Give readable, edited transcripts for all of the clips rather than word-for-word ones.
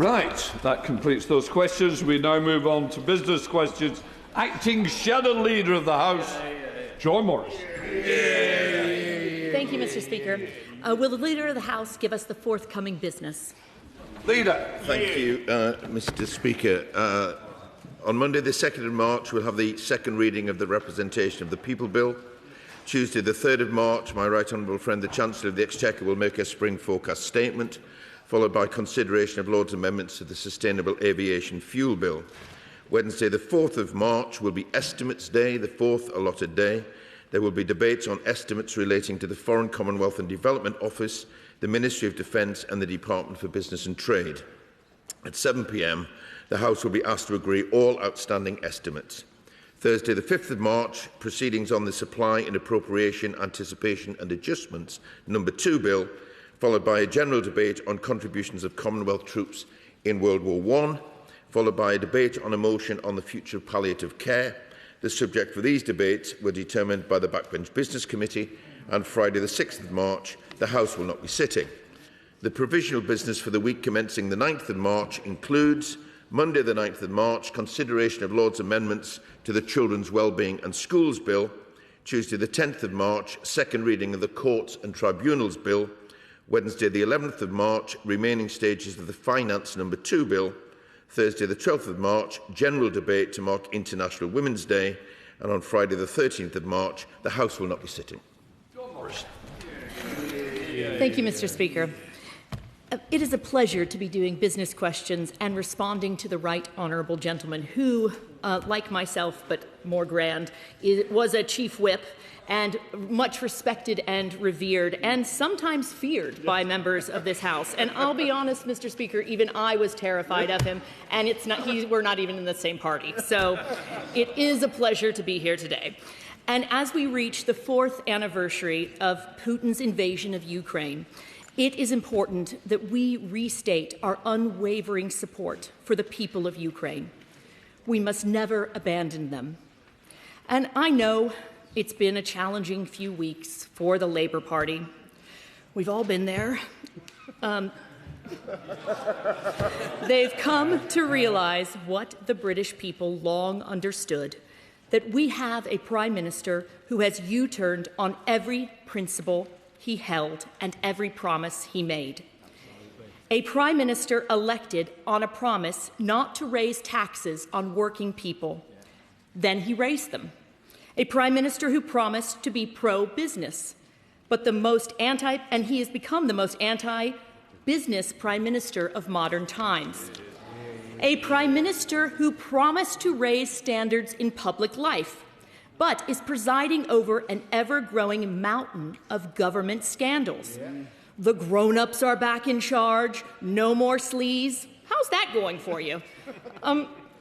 Right, that completes those questions. We now move on to business questions. Acting Shadow Leader of the House, John Morrissey. Thank you, Mr. Speaker. Will the Leader of the House give us the forthcoming business? Leader. Thank you, Mr. Speaker. On Monday, the 2nd of March, we'll have the second reading of the Representation of the People Bill. Tuesday, the 3rd of March, my right honourable friend, the Chancellor of the Exchequer, will make a spring forecast statement, followed by consideration of Lord's amendments to the Sustainable Aviation Fuel Bill. Wednesday, the 4th of March, will be Estimates Day, the fourth allotted day. There will be debates on estimates relating to the Foreign Commonwealth and Development Office, the Ministry of Defence and the Department for Business and Trade. At 7 p.m, the House will be asked to agree all outstanding estimates. Thursday, the 5th of March, proceedings on the Supply and Appropriation, Anticipation and Adjustments number 2 Bill, followed by a general debate on contributions of Commonwealth troops in World War I, followed by a debate on a motion on the future of palliative care. The subject for these debates were determined by the Backbench Business Committee, and Friday, the 6th of March, the House will not be sitting. The provisional business for the week commencing the 9th of March includes Monday, the 9th of March, consideration of Lord's amendments to the Children's Wellbeing and Schools Bill. Tuesday, the 10th of March, second reading of the Courts and Tribunals Bill. Wednesday, the 11th of March, remaining stages of the Finance number 2 Bill. Thursday, the 12th of March, general debate to mark International Women's Day. And on Friday, the 13th of March, the House will not be sitting. Thank you, Mr. Speaker. It is a pleasure to be doing business questions and responding to the right honourable gentleman who, like myself but more grand, was a chief whip and much respected and revered and sometimes feared by members of this House. And I'll be honest, Mr. Speaker, even I was terrified of him, and we're not even in the same party. So it is a pleasure to be here today. And as we reach the 4th anniversary of Putin's invasion of Ukraine, it is important that we restate our unwavering support for the people of Ukraine. We must never abandon them. And I know it's been a challenging few weeks for the Labour Party. We've all been there. They've come to realise what the British people long understood, that we have a Prime Minister who has U-turned on every principle he held and every promise he made. A Prime Minister elected on a promise not to raise taxes on working people. Then he raised them. A Prime Minister who promised to be pro-business, but and he has become the most anti-business Prime Minister of modern times. A Prime Minister who promised to raise standards in public life, but is presiding over an ever-growing mountain of government scandals. The grown-ups are back in charge, no more sleaze. How's that going for you?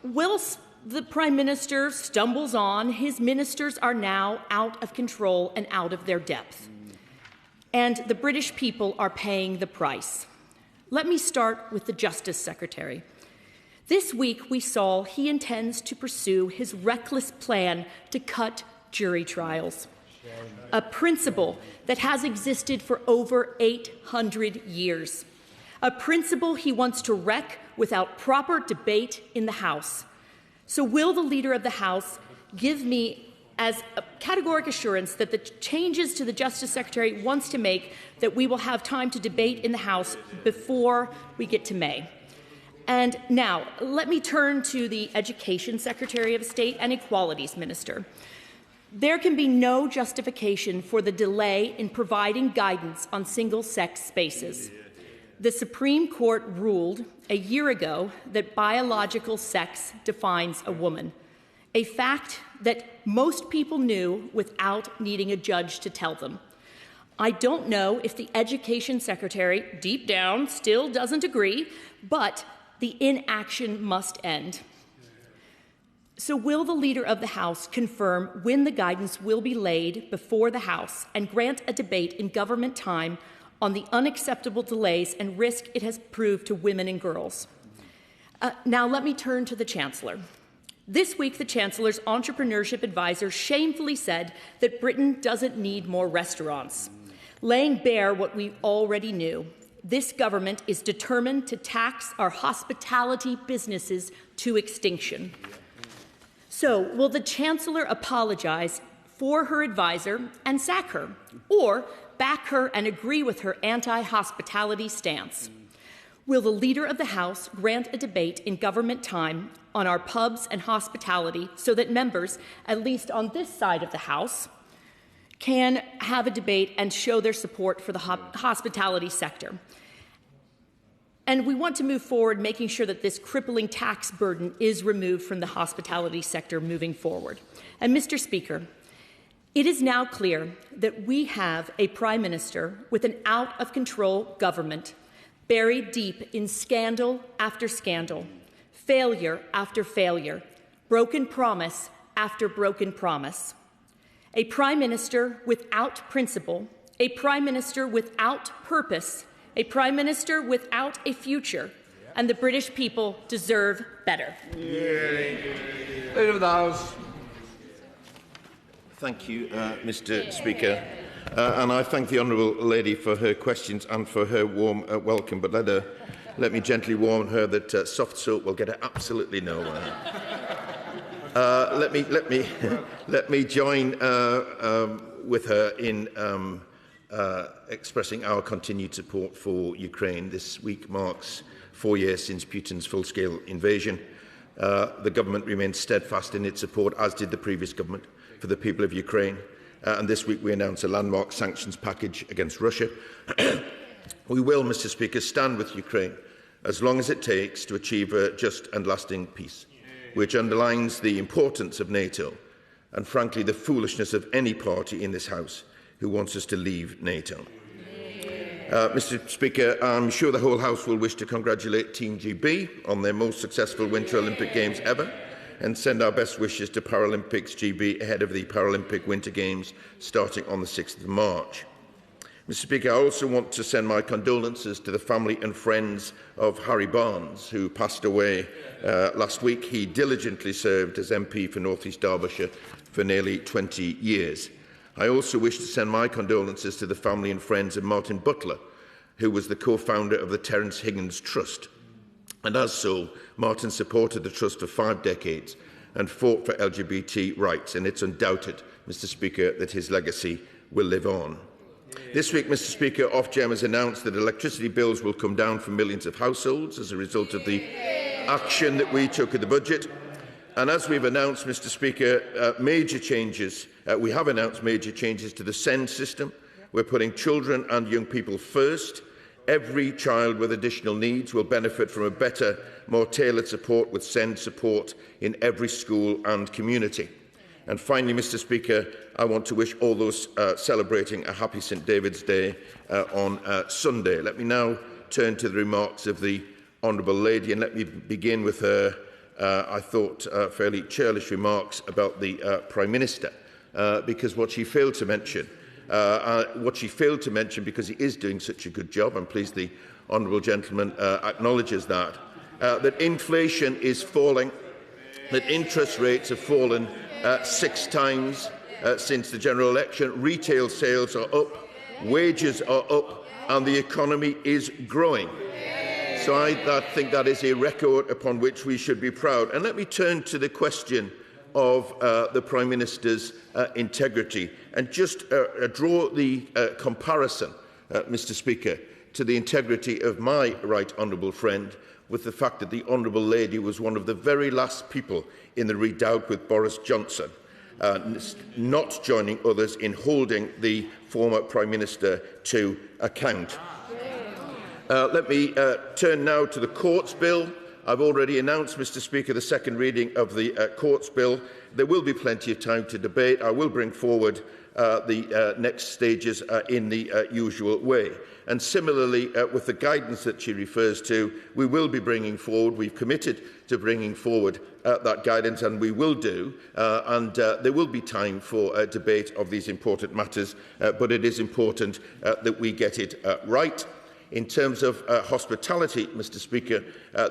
Whilst the Prime Minister stumbles on, his ministers are now out of control and out of their depth. And the British people are paying the price. Let me start with the Justice Secretary. This week we saw he intends to pursue his reckless plan to cut jury trials, a principle that has existed for over 800 years, a principle he wants to wreck without proper debate in the House. So will the Leader of the House give me as a categoric assurance that the changes to the Justice Secretary wants to make, that we will have time to debate in the House before we get to May? And now, let me turn to the Education Secretary of State and Equalities Minister. There can be no justification for the delay in providing guidance on single-sex spaces. The Supreme Court ruled a year ago that biological sex defines a woman, a fact that most people knew without needing a judge to tell them. I don't know if the Education Secretary, deep down, still doesn't agree, but the inaction must end. So will the Leader of the House confirm when the guidance will be laid before the House and grant a debate in government time on the unacceptable delays and risk it has proved to women and girls? Now let me turn to the Chancellor. This week, the Chancellor's entrepreneurship advisor shamefully said that Britain doesn't need more restaurants, laying bare what we already knew. This government is determined to tax our hospitality businesses to extinction. So, will the Chancellor apologise for her advisor and sack her, or back her and agree with her anti-hospitality stance? Will the Leader of the House grant a debate in government time on our pubs and hospitality so that members, at least on this side of the House, can have a debate and show their support for the hospitality sector? And we want to move forward, making sure that this crippling tax burden is removed from the hospitality sector moving forward. And, Mr. Speaker, it is now clear that we have a Prime Minister with an out-of-control government buried deep in scandal after scandal, failure after failure, broken promise after broken promise. A Prime Minister without principle, a Prime Minister without purpose, a Prime Minister without a future, and the British people deserve better. Leader of the House. Thank you, Mr. Speaker. And I thank the honourable lady for her questions and for her warm welcome. But let me gently warn her that soft soap will get her absolutely nowhere. Let me join with her in expressing our continued support for Ukraine. This week marks 4 years since Putin's full-scale invasion. The government remains steadfast in its support, as did the previous government, for the people of Ukraine. And this week we announced a landmark sanctions package against Russia. We will, Mr. Speaker, stand with Ukraine as long as it takes to achieve a just and lasting peace, which underlines the importance of NATO and, frankly, the foolishness of any party in this House who wants us to leave NATO. Mr. Speaker, I'm sure the whole House will wish to congratulate Team GB on their most successful Winter Olympic Games ever, and send our best wishes to Paralympics GB ahead of the Paralympic Winter Games starting on the 6th of March. Mr. Speaker, I also want to send my condolences to the family and friends of Harry Barnes, who passed away last week. He diligently served as MP for North East Derbyshire for nearly 20 years. I also wish to send my condolences to the family and friends of Martin Butler, who was the co-founder of the Terence Higgins Trust. And as so, Martin supported the Trust for 5 decades and fought for LGBT rights, and it's undoubted, Mr. Speaker, that his legacy will live on. This week, Mr. Speaker, Ofgem has announced that electricity bills will come down for millions of households as a result of the action that we took in the budget. And as we've announced, Mr. Speaker, we have announced major changes to the SEND system. We're putting children and young people first. Every child with additional needs will benefit from a better, more tailored support with SEND support in every school and community. And finally, Mr. Speaker, I want to wish all those celebrating a happy St David's Day on Sunday. Let me now turn to the remarks of the Honourable Lady, and let me begin with her, I thought, fairly churlish remarks about the Prime Minister, because what she failed to mention, because he is doing such a good job, I'm pleased the honourable gentleman acknowledges that, that inflation is falling, that interest rates have fallen 6 times since the general election, retail sales are up, wages are up, and the economy is growing. So I think that is a record upon which we should be proud. And let me turn to the question of the Prime Minister's integrity and just draw the comparison, Mr. Speaker, to the integrity of my right honourable friend with the fact that the Honourable Lady was one of the very last people in the redoubt with Boris Johnson, not joining others in holding the former Prime Minister to account. Let me turn now to the Courts Bill. I've already announced, Mr. Speaker, the second reading of the Courts Bill. There will be plenty of time to debate. I will bring forward the next stages in the usual way. And similarly, with the guidance that she refers to, we will be bringing forward, we've committed to bringing forward that guidance, and we will do, and there will be time for a debate of these important matters, but it is important that we get it right. In terms of hospitality, Mr Speaker,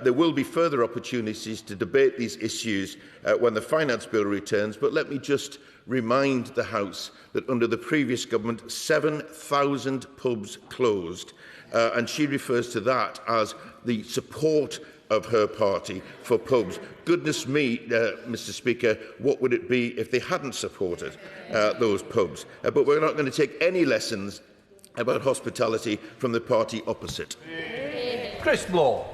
there will be further opportunities to debate these issues when the Finance Bill returns, but let me just remind the House that under the previous government 7,000 pubs closed, and she refers to that as the support of her party for pubs. Goodness me, Mr Speaker, what would it be if they hadn't supported those pubs? But we're not going to take any lessons about hospitality from the party opposite. Chris Bloore.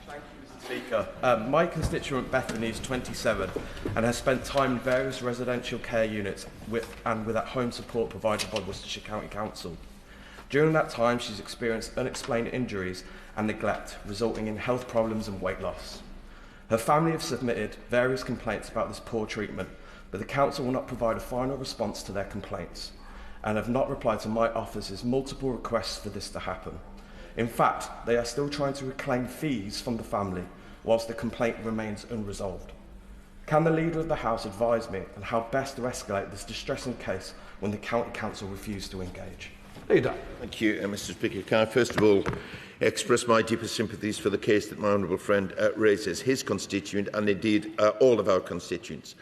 Thank you, Mr Speaker. My constituent Bethany is 27 and has spent time in various residential care units with at-home support provided by Worcestershire County Council. During that time, she's experienced unexplained injuries and neglect, resulting in health problems and weight loss. Her family have submitted various complaints about this poor treatment, but the council will not provide a final response to their complaints and have not replied to my office's multiple requests for this to happen. In fact, they are still trying to reclaim fees from the family whilst the complaint remains unresolved. Can the Leader of the House advise me on how best to escalate this distressing case when the County Council refused to engage? Leader. Thank you, Mr Speaker. Can I first of all express my deepest sympathies for the case that my honourable friend raises. His constituent, and indeed all of our constituents,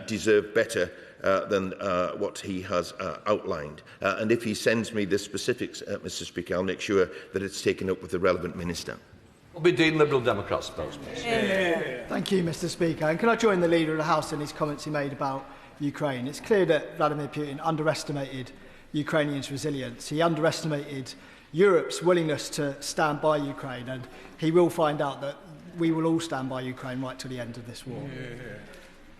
deserve better than what he has outlined. And if he sends me the specifics, Mr Speaker, I'll make sure that it's taken up with the relevant minister. Will be Dean Liberal Democrat spokesperson. Thank you, Mr Speaker. And can I join the Leader of the House in his comments he made about Ukraine? It's clear that Vladimir Putin underestimated Ukrainians' resilience. He underestimated Europe's willingness to stand by Ukraine, and he will find out that we will all stand by Ukraine right to the end of this war.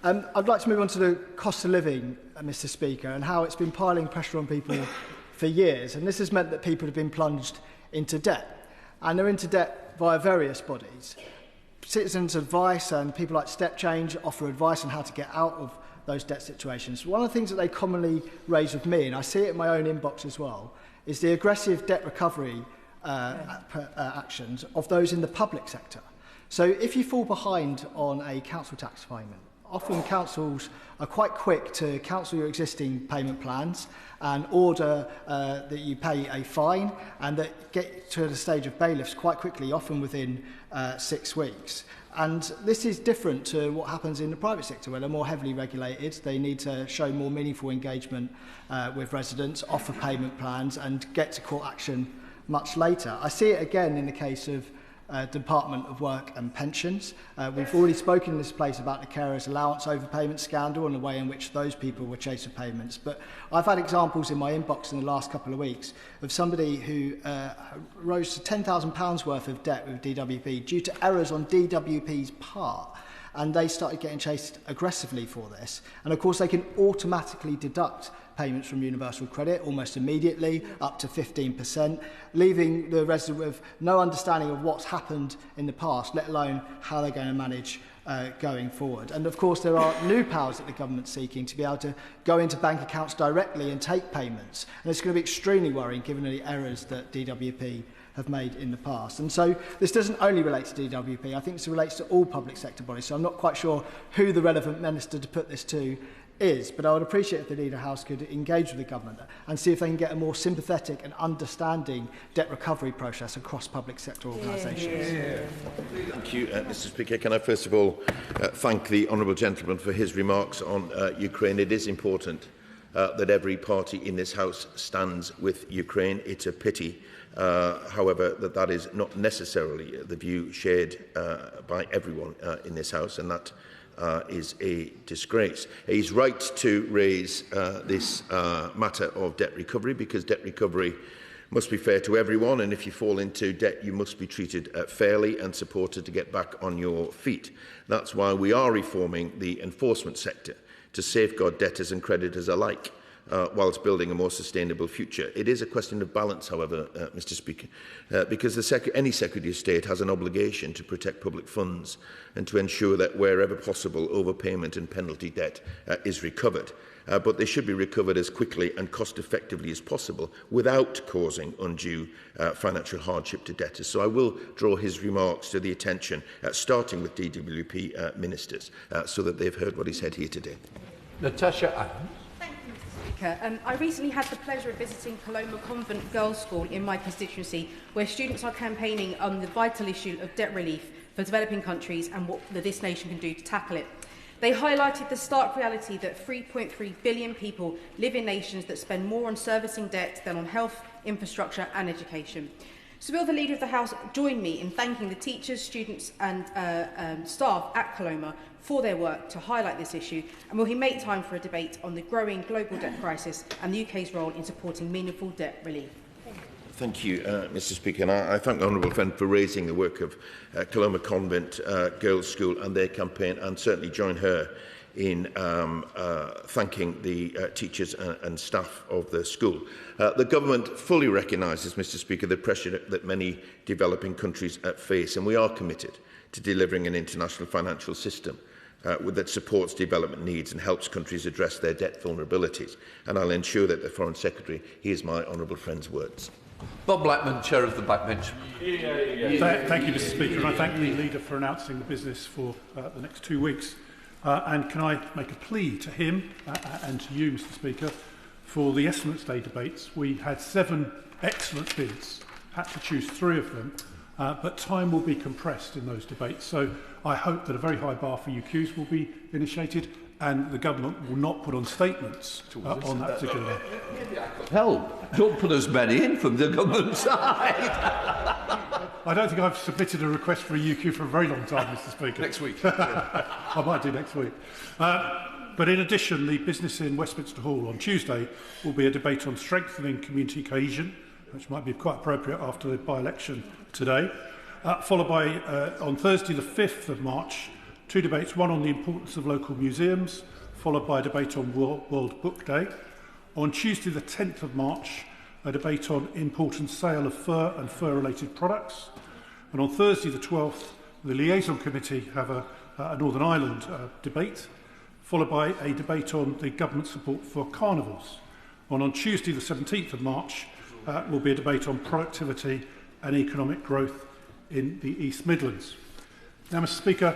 I'd like to move on to the cost of living, Mr Speaker, and how it's been piling pressure on people for years. And this has meant that people have been plunged into debt. And they're into debt via various bodies. Citizens Advice and people like Step Change offer advice on how to get out of those debt situations. One of the things that they commonly raise with me, and I see it in my own inbox as well, is the aggressive debt recovery actions of those in the public sector. So if you fall behind on a council tax payment, often councils are quite quick to cancel your existing payment plans and order that you pay a fine, and that get to the stage of bailiffs quite quickly, often within 6 weeks. And this is different to what happens in the private sector, where they're more heavily regulated. They need to show more meaningful engagement with residents, offer payment plans, and get to court action much later. I see it again in the case of Department of Work and Pensions. We've already spoken in this place about the carers' allowance overpayment scandal and the way in which those people were chased for payments. But I've had examples in my inbox in the last couple of weeks of somebody who rose to £10,000 worth of debt with DWP due to errors on DWP's part. And they started getting chased aggressively for this. And of course, they can automatically deduct payments from universal credit almost immediately, up to 15%, leaving the resident with no understanding of what's happened in the past, let alone how they're going to manage going forward. And of course, there are new powers that the government's seeking to be able to go into bank accounts directly and take payments. And it's going to be extremely worrying given the errors that DWP have made in the past. And so this doesn't only relate to DWP, I think this relates to all public sector bodies, so I'm not quite sure who the relevant minister to put this to is, but I would appreciate if the Leader of the House could engage with the government and see if they can get a more sympathetic and understanding debt recovery process across public sector organisations. Thank you, Mr Speaker. Can I first of all thank the honourable gentleman for his remarks on Ukraine. It is important that every party in this House stands with Ukraine. It's a pity, however, that is not necessarily the view shared by everyone in this House, and that is a disgrace. He's right to raise this matter of debt recovery, because debt recovery must be fair to everyone, and if you fall into debt, you must be treated fairly and supported to get back on your feet. That's why we are reforming the enforcement sector to safeguard debtors and creditors alike, whilst building a more sustainable future. It is a question of balance, however, Mr Speaker, because any Secretary of State has an obligation to protect public funds and to ensure that wherever possible overpayment and penalty debt is recovered. But they should be recovered as quickly and cost effectively as possible without causing undue financial hardship to debtors. So I will draw his remarks to the attention, starting with DWP ministers, so that they've heard what he said here today. Natasha. Speaker. I recently had the pleasure of visiting Coloma Convent Girls' School in my constituency, where students are campaigning on the vital issue of debt relief for developing countries and what this nation can do to tackle it. They highlighted the stark reality that 3.3 billion people live in nations that spend more on servicing debt than on health, infrastructure and education. So will the Leader of the House join me in thanking the teachers, students and staff at Coloma for their work to highlight this issue, and will he make time for a debate on the growing global debt crisis and the UK's role in supporting meaningful debt relief? Thank you, Mr Speaker. And I thank the honourable friend for raising the work of Coloma Convent Girls' School and their campaign, and certainly join her in thanking the teachers and staff of the school. The government fully recognises, Mr Speaker, the pressure that many developing countries face, and we are committed to delivering an international financial system that supports development needs and helps countries address their debt vulnerabilities. And I'll ensure that the Foreign Secretary hears my honourable friend's words. Bob Blackman, Chair of the Backbench. Thank you, Mr Speaker, and I thank the Leader for announcing the business for the next 2 weeks. And can I make a plea to him and to you, Mr Speaker, for the Estimates Day debates? We had 7 excellent bids, had to choose 3 of them, but time will be compressed in those debates. So I hope that a very high bar for UQs will be initiated and the government will not put on statements on that particular day. Hell, don't put as many in from the government side. I don't think I've submitted a request for a UQ for a very long time, Mr Speaker. Next week. I might do next week. But in addition, the business in Westminster Hall on Tuesday will be a debate on strengthening community cohesion, which might be quite appropriate after the by-election today, followed by, on Thursday the 5th of March, 2 debates, one on the importance of local museums, followed by a debate on World Book Day. On Tuesday the 10th of March, a debate on important sale of fur and fur-related products. And on Thursday the 12th, the Liaison Committee have a Northern Ireland debate, followed by a debate on the government support for carnivals. And on Tuesday the 17th of March will be a debate on productivity and economic growth in the East Midlands. Now, Mr Speaker,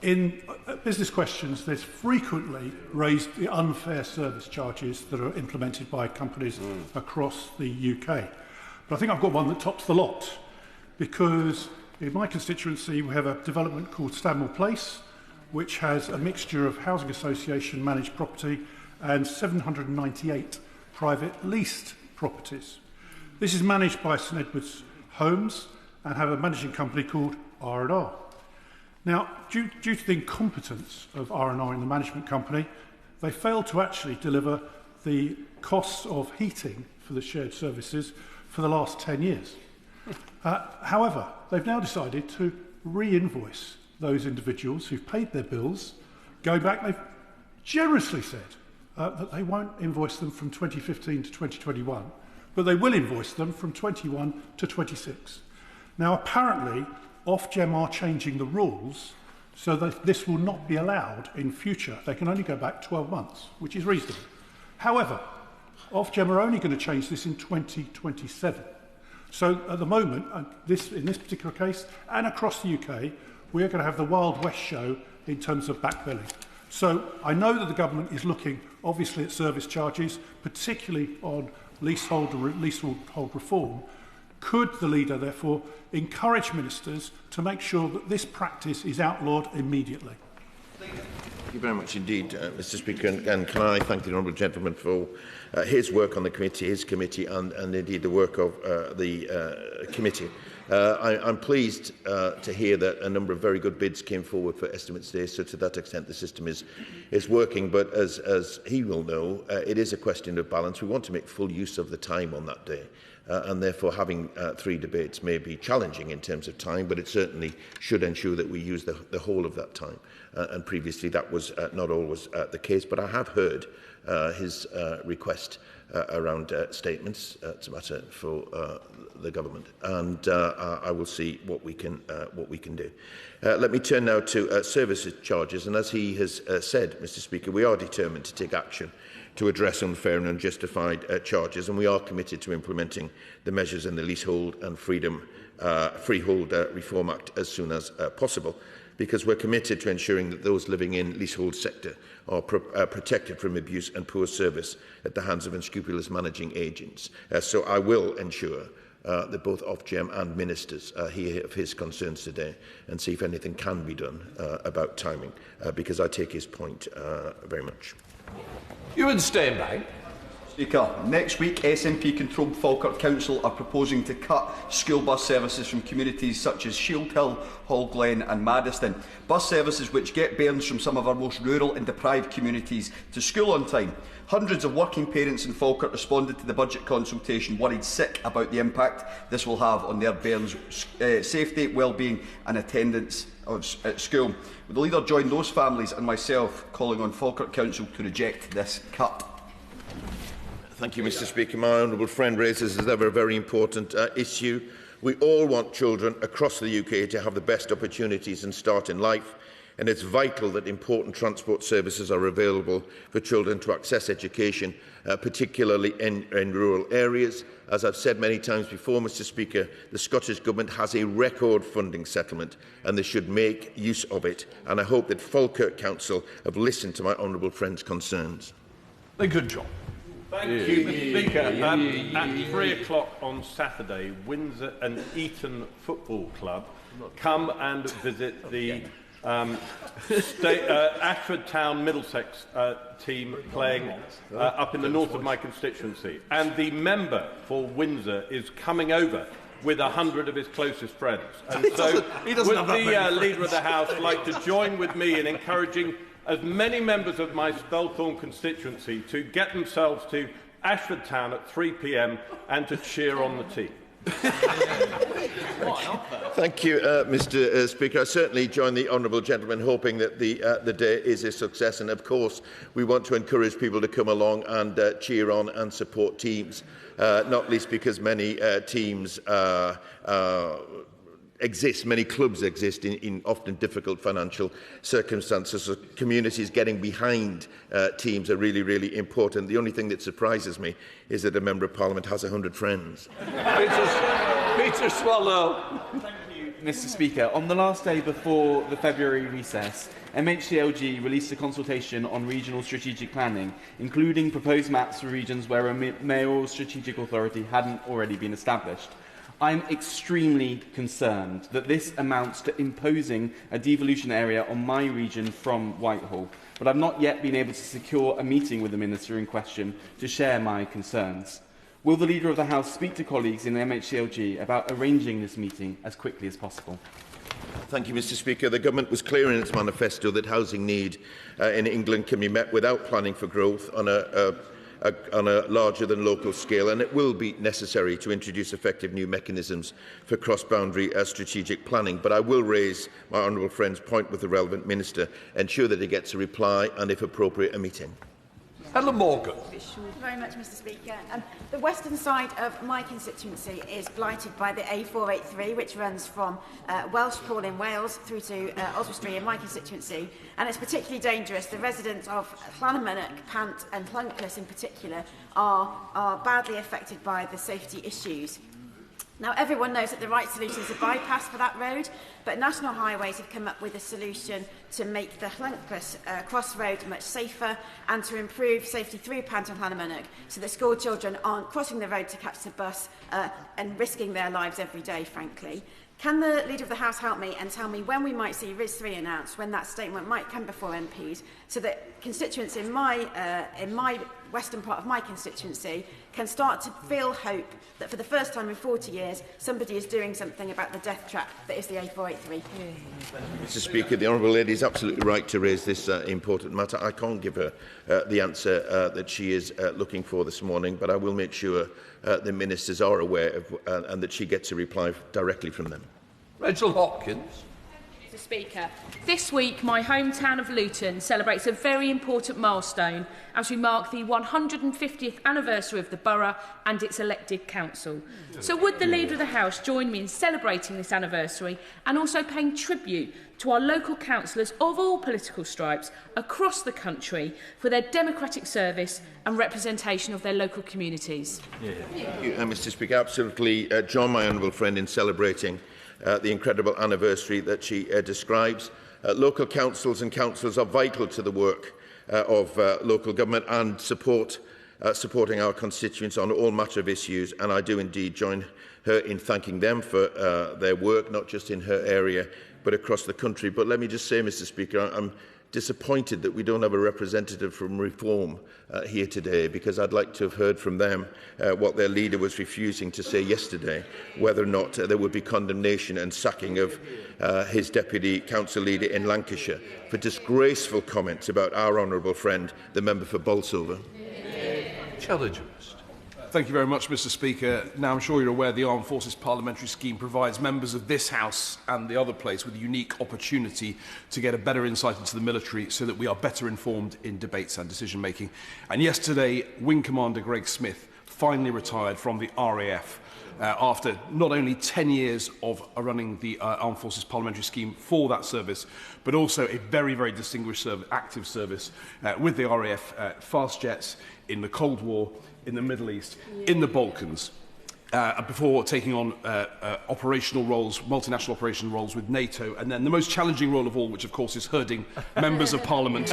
in business questions, there's frequently raised the unfair service charges that are implemented by companies across the UK. But I think I've got one that tops the lot, because in my constituency we have a development called Stanmore Place, which has a mixture of housing association managed property and 798 private leased properties. This is managed by St Edward's Homes and have a managing company called R&R. Now, due to the incompetence of R&R in the management company, they failed to actually deliver the costs of heating for the shared services for the last 10 years. However, they've now decided to re-invoice those individuals who've paid their bills. Going back, they've generously said that they won't invoice them from 2015 to 2021, but they will invoice them from 21 to 26. Now, apparently, Ofgem are changing the rules so that this will not be allowed in future. They can only go back 12 months, which is reasonable. However, Ofgem are only going to change this in 2027. So at the moment, in this particular case, and across the UK, we are going to have the Wild West show in terms of backbilling. So I know that the government is looking, obviously, at service charges, particularly on leasehold reform. Could the Leader, therefore, encourage ministers to make sure that this practice is outlawed immediately? Thank you very much indeed, Mr Speaker, and can I thank the honourable gentleman for his work on the committee, his committee, and indeed the work of the committee. I'm pleased to hear that a number of very good bids came forward for Estimates Day, so to that extent the system is working, but as he will know, it is a question of balance. We want to make full use of the time on that day. And therefore having 3 debates may be challenging in terms of time, but it certainly should ensure that we use the whole of that time. And previously that was not always the case, but I have heard his request around statements. It's a matter for the government, and I will see what we can do. Let me turn now to service charges, and as he has said, Mr Speaker, we are determined to take action to address unfair and unjustified charges, and we are committed to implementing the measures in the Leasehold and Freedom Freehold Reform Act as soon as possible, because we're committed to ensuring that those living in leasehold sector are protected from abuse and poor service at the hands of unscrupulous managing agents. So I will ensure that both Ofgem and ministers hear of his concerns today and see if anything can be done about timing, because I take his point very much. Euan Stainbank. Speaker, next week SNP-controlled Falkirk Council are proposing to cut school bus services from communities such as Shield Hill, Hall Glen and Maddiston. Bus services which get bairns from some of our most rural and deprived communities to school on time. Hundreds of working parents in Falkirk responded to the budget consultation worried sick about the impact this will have on their bairns' safety, well-being and attendance at school. Will the Leader join those families and myself calling on Falkirk Council to reject this cut? Thank you, Mr. Speaker. My honourable friend raises, as ever, a very important issue. We all want children across the UK to have the best opportunities and start in life, and it's vital that important transport services are available for children to access education, particularly in rural areas. As I've said many times before, Mr. Speaker, the Scottish Government has a record funding settlement and they should make use of it, and I hope that Falkirk Council have listened to my honourable friend's concerns. Good job. Thank you, Mr. Speaker. At 3 o'clock on Saturday, Windsor and Eton Football Club come and visit the Ashford Town Middlesex team playing up in the north of my constituency. And the member for Windsor is coming over with 100 of his closest friends. And so would the Leader of the House like to join with me in encouraging as many members of my Spelthorne constituency to get themselves to Ashford Town at 3 p.m. and to cheer on the team? Thank you, Mr. Speaker. I certainly join the honourable gentleman, hoping that the day is a success. And of course, we want to encourage people to come along and cheer on and support teams, not least because many teams many clubs exist in often difficult financial circumstances. So communities getting behind teams are really, really important. The only thing that surprises me is that a Member of Parliament has 100 friends. Peter Swallow. Thank you, Mr. Speaker. On the last day before the February recess, MHCLG released a consultation on regional strategic planning, including proposed maps for regions where a mayoral strategic authority hadn't already been established. I'm extremely concerned that this amounts to imposing a devolution area on my region from Whitehall, but I've not yet been able to secure a meeting with the Minister in question to share my concerns. Will the Leader of the House speak to colleagues in MHCLG about arranging this meeting as quickly as possible? Thank you, Mr. Speaker. The Government was clear in its manifesto that housing need in England can be met without planning for growth on a larger than local scale, and it will be necessary to introduce effective new mechanisms for cross-boundary strategic planning. But I will raise my honourable friend's point with the relevant minister, ensure that he gets a reply and, if appropriate, a meeting. Helen Morgan. Thank you very much, Mr. Speaker. The western side of my constituency is blighted by the A483, which runs from Welshpool in Wales through to Oswestry in my constituency, and it's particularly dangerous. The residents of Llanamannock, Pant and Llynklys in particular are badly affected by the safety issues. Now, everyone knows that the right solution is a bypass for that road, but National Highways have come up with a solution to make the Llynklys crossroad much safer and to improve safety through Pant and Llanamannock so that school children aren't crossing the road to catch the bus and risking their lives every day, frankly. Can the Leader of the House help me and tell me when we might see RIS 3 announced, when that statement might come before MPs, so that constituents in my western part of my constituency can start to feel hope that for the first time in 40 years somebody is doing something about the death trap that is the A483. Mr. Speaker, the honourable lady is absolutely right to raise this important matter. I can't give her the answer that she is looking for this morning, but I will make sure the ministers are aware of and that she gets a reply directly from them. Rachel Hopkins. Mr. Speaker. This week, my hometown of Luton celebrates a very important milestone as we mark the 150th anniversary of the borough and its elected council. So would the Leader of the House join me in celebrating this anniversary and also paying tribute to our local councillors of all political stripes across the country for their democratic service and representation of their local communities? Thank you, Mr. Speaker. Absolutely join my honourable friend in celebrating the incredible anniversary that she describes. Local councils and councils are vital to the work of local government and supporting our constituents on all matter of issues, and I do indeed join her in thanking them for their work, not just in her area but across the country. But let me just say, Mr. Speaker, I'm disappointed that we don't have a representative from Reform here today, because I'd like to have heard from them what their leader was refusing to say yesterday, whether or not there would be condemnation and sacking of his deputy council leader in Lancashire for disgraceful comments about our honourable friend, the member for Bolsover. Challenge. Thank you very much, Mr. Speaker. Now, I'm sure you're aware the Armed Forces Parliamentary Scheme provides members of this House and the other place with a unique opportunity to get a better insight into the military so that we are better informed in debates and decision-making. And yesterday, Wing Commander Greg Smith finally retired from the RAF after not only 10 years of running the Armed Forces Parliamentary Scheme for that service, but also a very, very distinguished active service with the RAF, fast jets in the Cold War, in the Middle East, in the Balkans, before taking on operational roles, multinational operational roles with NATO, and then the most challenging role of all, which of course is herding members of Parliament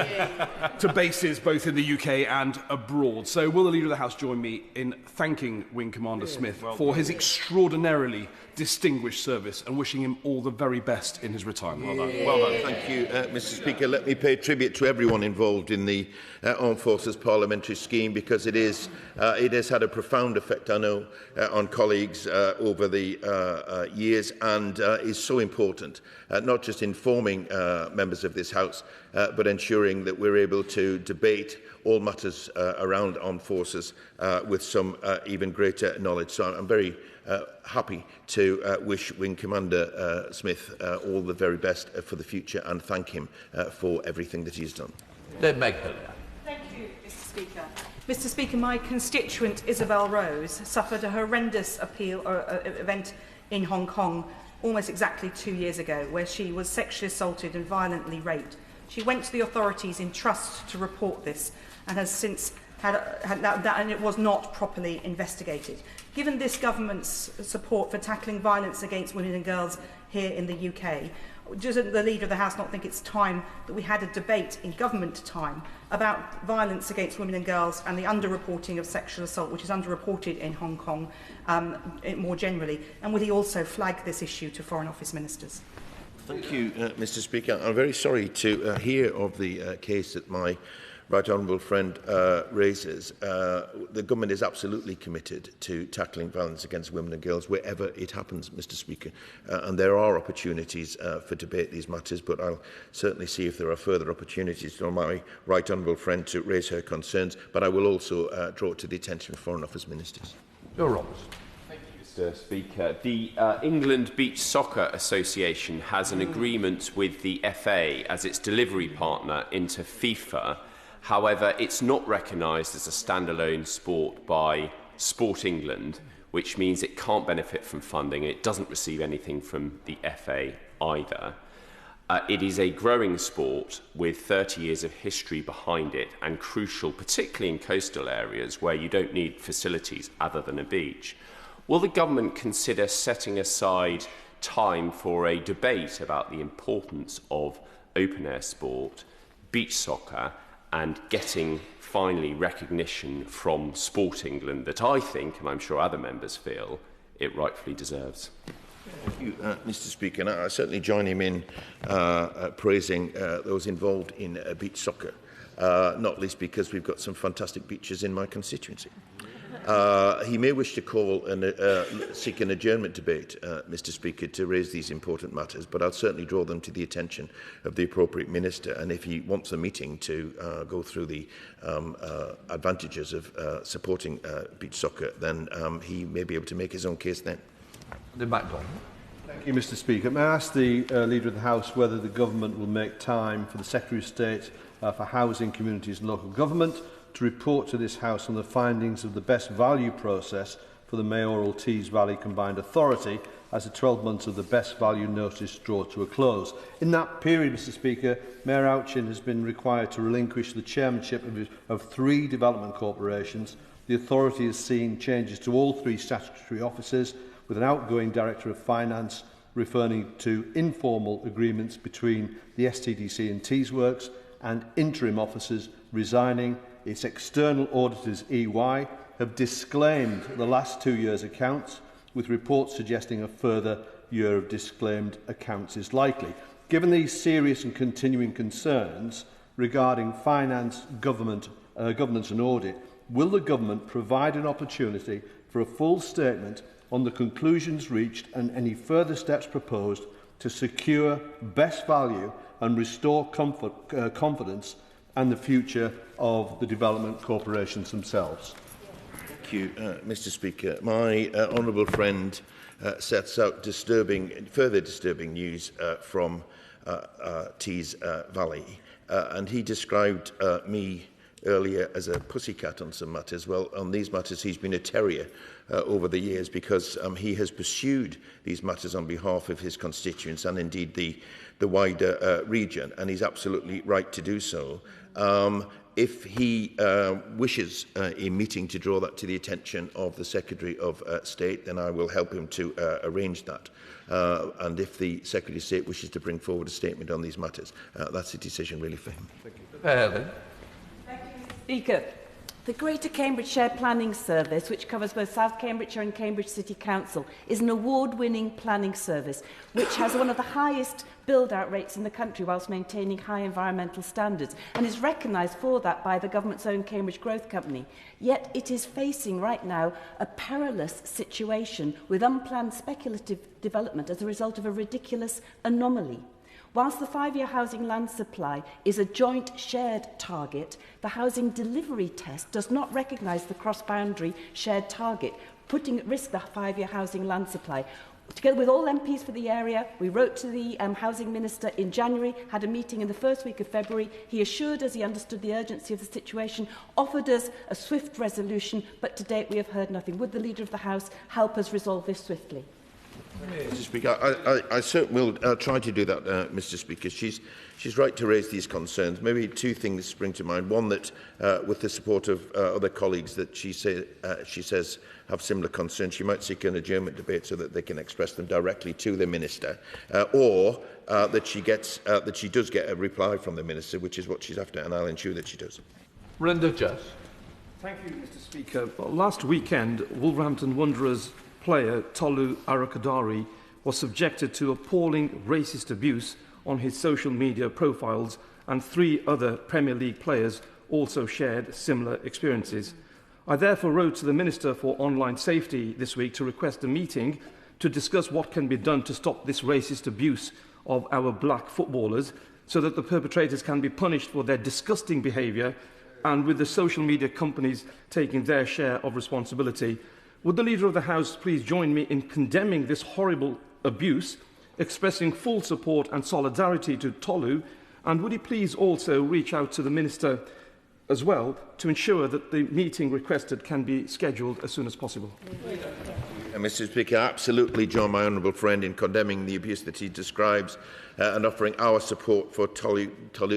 to bases both in the UK and abroad. So will the Leader of the House join me in thanking Wing Commander Smith for his extraordinarily distinguished service and wishing him all the very best in his retirement? Well done. Well done. Thank you, Mr. Speaker. Let me pay tribute to everyone involved in the Armed Forces Parliamentary Scheme, because it has had a profound effect, I know, on colleagues over the years, and is so important, not just informing members of this House, but ensuring that we're able to debate all matters around armed forces with some even greater knowledge. So I'm very happy to wish Wing Commander Smith all the very best for the future and thank him for everything that he's done. Thank you, Mr. Speaker. Mr. Speaker, my constituent Isabel Rose suffered a horrendous event in Hong Kong almost exactly 2 years ago, where she was sexually assaulted and violently raped. She went to the authorities in trust to report this and has since had that, and it was not properly investigated. Given this government's support for tackling violence against women and girls here in the UK, doesn't the Leader of the House not think it's time that we had a debate in government time about violence against women and girls and the underreporting of sexual assault, which is underreported in Hong Kong more generally? And will he also flag this issue to Foreign Office ministers? Thank you, Mr. Speaker. I'm very sorry to hear of the case that my right honourable friend raises. The government is absolutely committed to tackling violence against women and girls wherever it happens, Mr. Speaker. And there are opportunities for debate these matters, but I'll certainly see if there are further opportunities for my right honourable friend to raise her concerns. But I will also draw it to the attention of Foreign Office ministers. Bill Roberts. Mr. Speaker, the England Beach Soccer Association has an agreement with the FA as its delivery partner into FIFA. However, it's not recognised as a standalone sport by Sport England, which means it can't benefit from funding. It doesn't receive anything from the FA either. It is a growing sport with 30 years of history behind it, and crucial, particularly in coastal areas where you don't need facilities other than a beach. Will the government consider setting aside time for a debate about the importance of open-air sport, beach soccer, and getting, finally, recognition from Sport England that I think, and I'm sure other members feel, it rightfully deserves? Thank you, Mr. Speaker. And I certainly join him in praising those involved in beach soccer, not least because we've got some fantastic beaches in my constituency. He may wish to call and seek an adjournment debate, Mr. Speaker, to raise these important matters, but I'll certainly draw them to the attention of the appropriate minister. And if he wants a meeting to go through the advantages of supporting beach soccer, then he may be able to make his own case then. The backbone. Thank you, Mr Speaker. May I ask the Leader of the House whether the Government will make time for the Secretary of State for Housing, Communities and Local Government to report to this House on the findings of the best value process for the mayoral Tees Valley Combined Authority as the 12 months of the best value notice draw to a close. In that period, Mr Speaker, Mayor Ouchin has been required to relinquish the chairmanship of 3 development corporations. The authority has seen changes to all 3 statutory offices, with an outgoing Director of Finance referring to informal agreements between the STDC and Tees Works, and interim officers resigning. Its external auditors, EY, have disclaimed the last 2 years' accounts, with reports suggesting a further year of disclaimed accounts is likely. Given these serious and continuing concerns regarding finance, governance and audit, will the Government provide an opportunity for a full statement on the conclusions reached and any further steps proposed to secure best value and restore confidence and the future of the development corporations themselves? Thank you, Mr Speaker. My honourable friend sets out further disturbing news from Tees Valley, and he described me earlier as a pussycat on some matters. Well, on these matters he's been a terrier over the years, because he has pursued these matters on behalf of his constituents and indeed the wider region, and he's absolutely right to do so. If he wishes a meeting to draw that to the attention of the Secretary of State, then I will help him to arrange that. And if the Secretary of State wishes to bring forward a statement on these matters, that's a decision really for him. Thank you. Helen. Thank you, Mr Speaker. The Greater Cambridgeshire Planning Service, which covers both South Cambridgeshire and Cambridge City Council, is an award-winning planning service which has one of the highest build-out rates in the country whilst maintaining high environmental standards, and is recognised for that by the government's own Cambridge Growth Company. Yet it is facing right now a perilous situation with unplanned speculative development as a result of a ridiculous anomaly. Whilst the 5-year housing land supply is a joint shared target, the housing delivery test does not recognise the cross-boundary shared target, putting at risk the 5-year housing land supply. Together with all MPs for the area, we wrote to the Housing Minister in January, had a meeting in the first week of February. He assured us he understood the urgency of the situation, offered us a swift resolution, but to date we have heard nothing. Would the Leader of the House help us resolve this swiftly? Mr Speaker, I certainly will try to do that, Mr Speaker. She's right to raise these concerns. Maybe 2 things spring to mind. One, that with the support of other colleagues that she says have similar concerns, she might seek an adjournment debate so that they can express them directly to the Minister, or that she does get a reply from the Minister, which is what she's after, and I'll ensure that she does. Redditch. Thank you, Mr Speaker. Last weekend, Wolverhampton Wanderers player Tolu Arakadari was subjected to appalling racist abuse on his social media profiles, and 3 other Premier League players also shared similar experiences. I therefore wrote to the Minister for Online Safety this week to request a meeting to discuss what can be done to stop this racist abuse of our black footballers, so that the perpetrators can be punished for their disgusting behaviour, and with the social media companies taking their share of responsibility. Would the Leader of the House please join me in condemning this horrible abuse, expressing full support and solidarity to Tolu, and would he please also reach out to the Minister as well to ensure that the meeting requested can be scheduled as soon as possible? Mr Speaker, I absolutely join my honourable friend in condemning the abuse that he describes and offering our support for Tolu.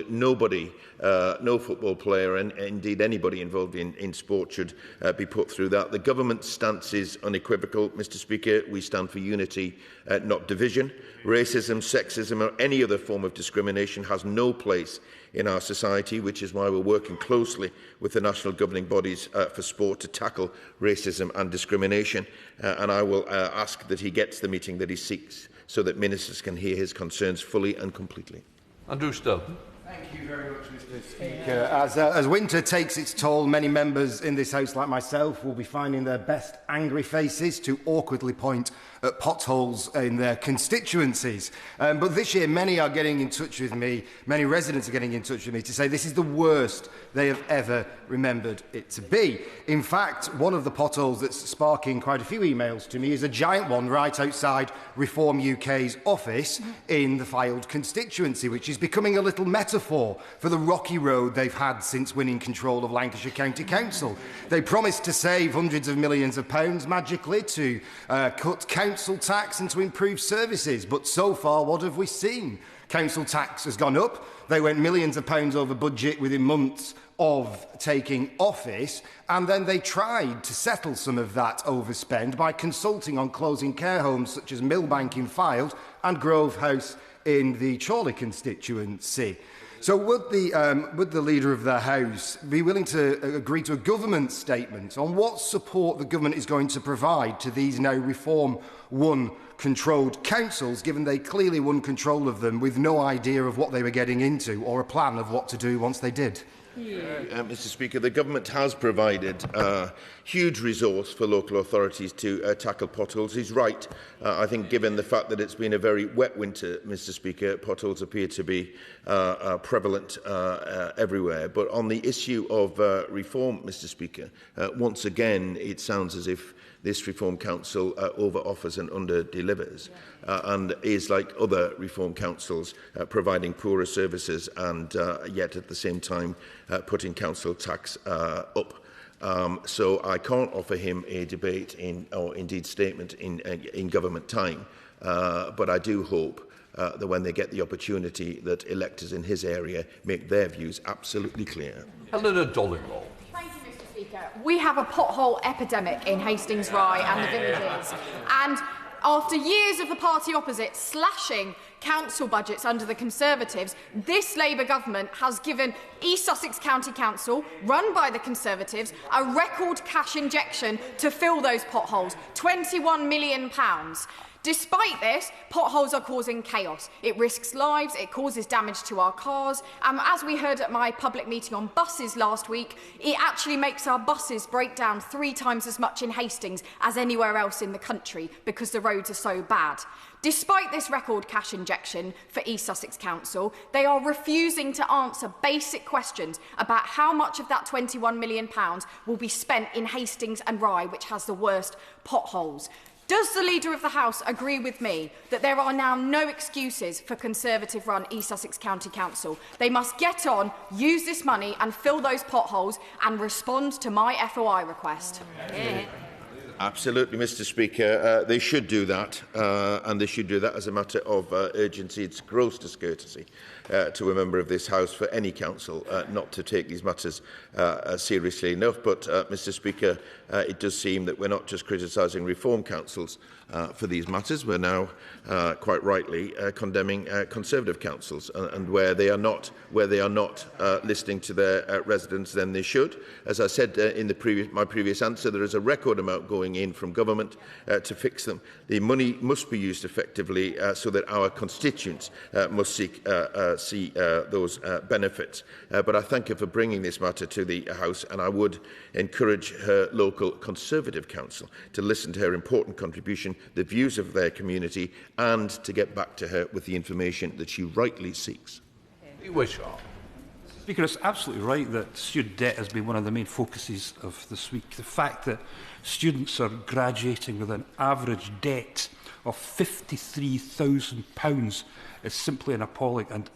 Nobody, no football player and indeed anybody involved in sport should be put through that. The government's stance is unequivocal, Mr Speaker. We stand for unity, not division. Racism, sexism or any other form of discrimination has no place in our society, which is why we're working closely with the national governing bodies for sport to tackle racism and discrimination. And I will ask that he gets the meeting that he seeks, so that ministers can hear his concerns fully and completely. Andrew Stilton. Thank you very much, Mr. Speaker. As winter takes its toll, many members in this House, like myself, will be finding their best angry faces to awkwardly point at potholes in their constituencies. But this year, many are getting in touch with me, many residents are getting in touch with me to say this is the worst they have ever remembered it to be. In fact, one of the potholes that's sparking quite a few emails to me is a giant one right outside Reform UK's office in the Fylde constituency, which is becoming a little metaphor for the rocky road they've had since winning control of Lancashire County Council. They promised to save hundreds of millions of pounds magically to cut council tax and to improve services, but so far what have we seen? Council tax has gone up, they went millions of pounds over budget within months of taking office, and then they tried to settle some of that overspend by consulting on closing care homes such as Millbank in Fylde and Grove House in the Chorley constituency. So would the Leader of the House be willing to agree to a government statement on what support the government is going to provide to these now Reform 1 controlled councils, given they clearly won control of them with no idea of what they were getting into or a plan of what to do once they did? Mr. Speaker, the government has provided huge resource for local authorities to tackle potholes. He's right. I think given the fact that it's been a very wet winter, Mr. Speaker, potholes appear to be prevalent everywhere. But on the issue of reform, Mr. Speaker, once again, it sounds as if this Reform Council over-offers and under-delivers and is, like other Reform Councils, providing poorer services and yet at the same time putting council tax up. So I can't offer him a debate or indeed statement in government time, but I do hope that when they get the opportunity that electors in his area make their views absolutely clear. Helen Dollingall. We have a pothole epidemic in Hastings Rye and the villages. And after years of the party opposite slashing council budgets under the Conservatives, this Labour government has given East Sussex County Council, run by the Conservatives, a record cash injection to fill those potholes, £21 million. Despite this, potholes are causing chaos. It risks lives, it causes damage to our cars, and as we heard at my public meeting on buses last week, it actually makes our buses break down 3 times as much in Hastings as anywhere else in the country because the roads are so bad. Despite this record cash injection for East Sussex Council, they are refusing to answer basic questions about how much of that £21 million will be spent in Hastings and Rye, which has the worst potholes. Does the Leader of the House agree with me that there are now no excuses for Conservative-run East Sussex County Council? They must get on, use this money and fill those potholes and respond to my FOI request. Yeah. Absolutely, Mr. Speaker. They should do that, and they should do that as a matter of urgency. It's gross discourtesy to a member of this House for any council not to take these matters seriously enough. But, Mr. Speaker, it does seem that we're not just criticising reform councils for these matters. We're now, quite rightly, condemning Conservative councils, and where they are not listening to their residents, then they should. As I said in my previous answer, there is a record amount going in from government to fix them. The money must be used effectively so that our constituents must see those benefits. But I thank her for bringing this matter to the House, and I would encourage her local Conservative council to listen to her important contribution, the views of their community, and to get back to her with the information that she rightly seeks. Speaker, it's absolutely right that student debt has been one of the main focuses of this week. The fact that students are graduating with an average debt of £53,000 is simply an appalling and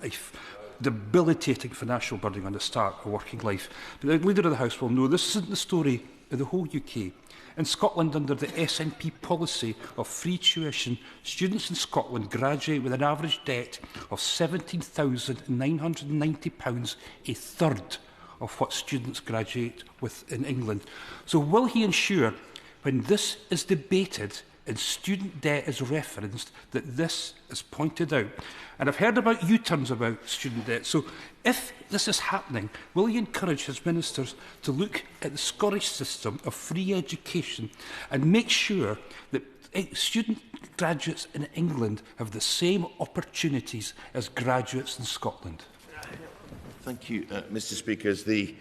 debilitating financial burden on the start of working life. But the Leader of the House will know this isn't the story of the whole UK. In Scotland, under the SNP policy of free tuition, students in Scotland graduate with an average debt of £17,990, a third of what students graduate with in England. So will he ensure, when this is debated and student debt is referenced, that this is pointed out? And I've heard about U-turns about student debt. So if this is happening, will he encourage his ministers to look at the Scottish system of free education and make sure that student graduates in England have the same opportunities as graduates in Scotland? Thank you, Mr. Speaker. As the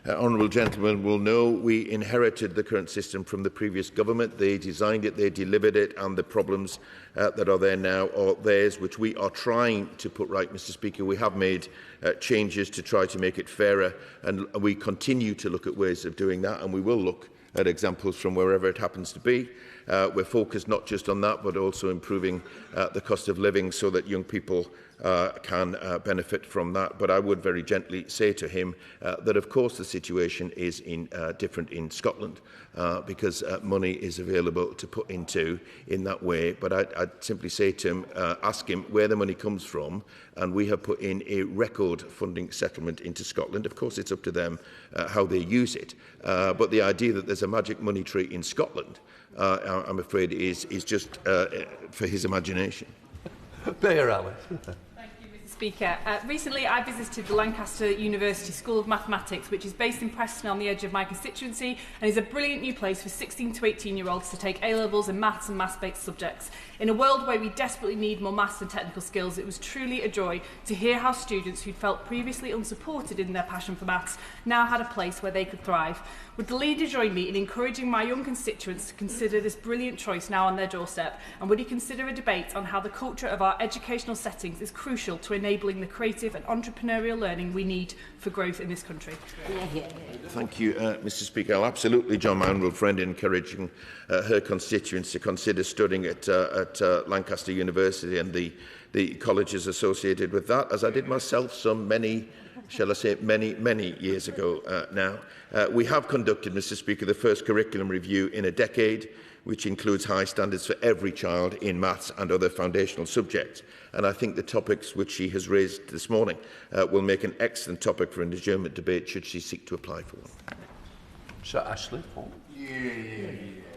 honourable gentleman will know, we inherited the current system from the previous government. They designed it, they delivered it, and the problems that are there now are theirs, which we are trying to put right, Mr. Speaker. We have made changes to try to make it fairer, and we continue to look at ways of doing that, and we will look at examples from wherever it happens to be. We're focused not just on that, but also improving the cost of living so that young people can benefit from that. But I would very gently say to him that, of course, the situation is different in Scotland because money is available to put into in that way. But I'd simply say to him, ask him where the money comes from, and we have put in a record funding settlement into Scotland. Of course, it's up to them how they use it. But the idea that there's a magic money tree in Scotland, I'm afraid, is just for his imagination. Mayor Allen. Speaker. Recently, I visited the Lancaster University School of Mathematics, which is based in Preston on the edge of my constituency, and is a brilliant new place for 16 to 18-year-olds to take A-levels in maths and maths-based subjects. In a world where we desperately need more maths and technical skills, it was truly a joy to hear how students who'd felt previously unsupported in their passion for maths now had a place where they could thrive. Would the leader join me in encouraging my young constituents to consider this brilliant choice now on their doorstep? And would he consider a debate on how the culture of our educational settings is crucial to enabling the creative and entrepreneurial learning we need for growth in this country? Thank you, Mr. Speaker. I'll absolutely join my honourable friend in encouraging her constituents to consider studying at Lancaster University and the colleges associated with that, as I did myself many years ago now. We have conducted, Mr. Speaker, the first curriculum review in a decade, which includes high standards for every child in maths and other foundational subjects. And I think the topics which she has raised this morning will make an excellent topic for an adjournment debate should she seek to apply for one. Sir Ashley.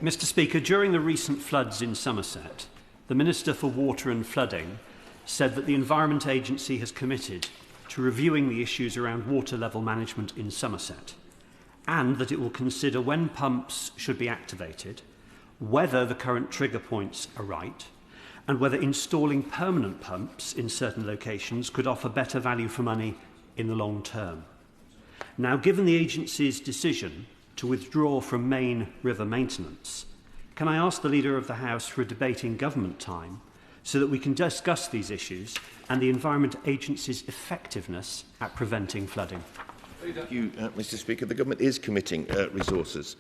Mr. Speaker, during the recent floods in Somerset, the Minister for Water and Flooding said that the Environment Agency has committed to reviewing the issues around water level management in Somerset, and that it will consider when pumps should be activated, whether the current trigger points are right, and whether installing permanent pumps in certain locations could offer better value for money in the long term. Now, given the agency's decision to withdraw from main river maintenance, can I ask the Leader of the House for a debate in government time so that we can discuss these issues and the Environment Agency's effectiveness at preventing flooding? Thank you, Mr. Speaker. The Government is committing resources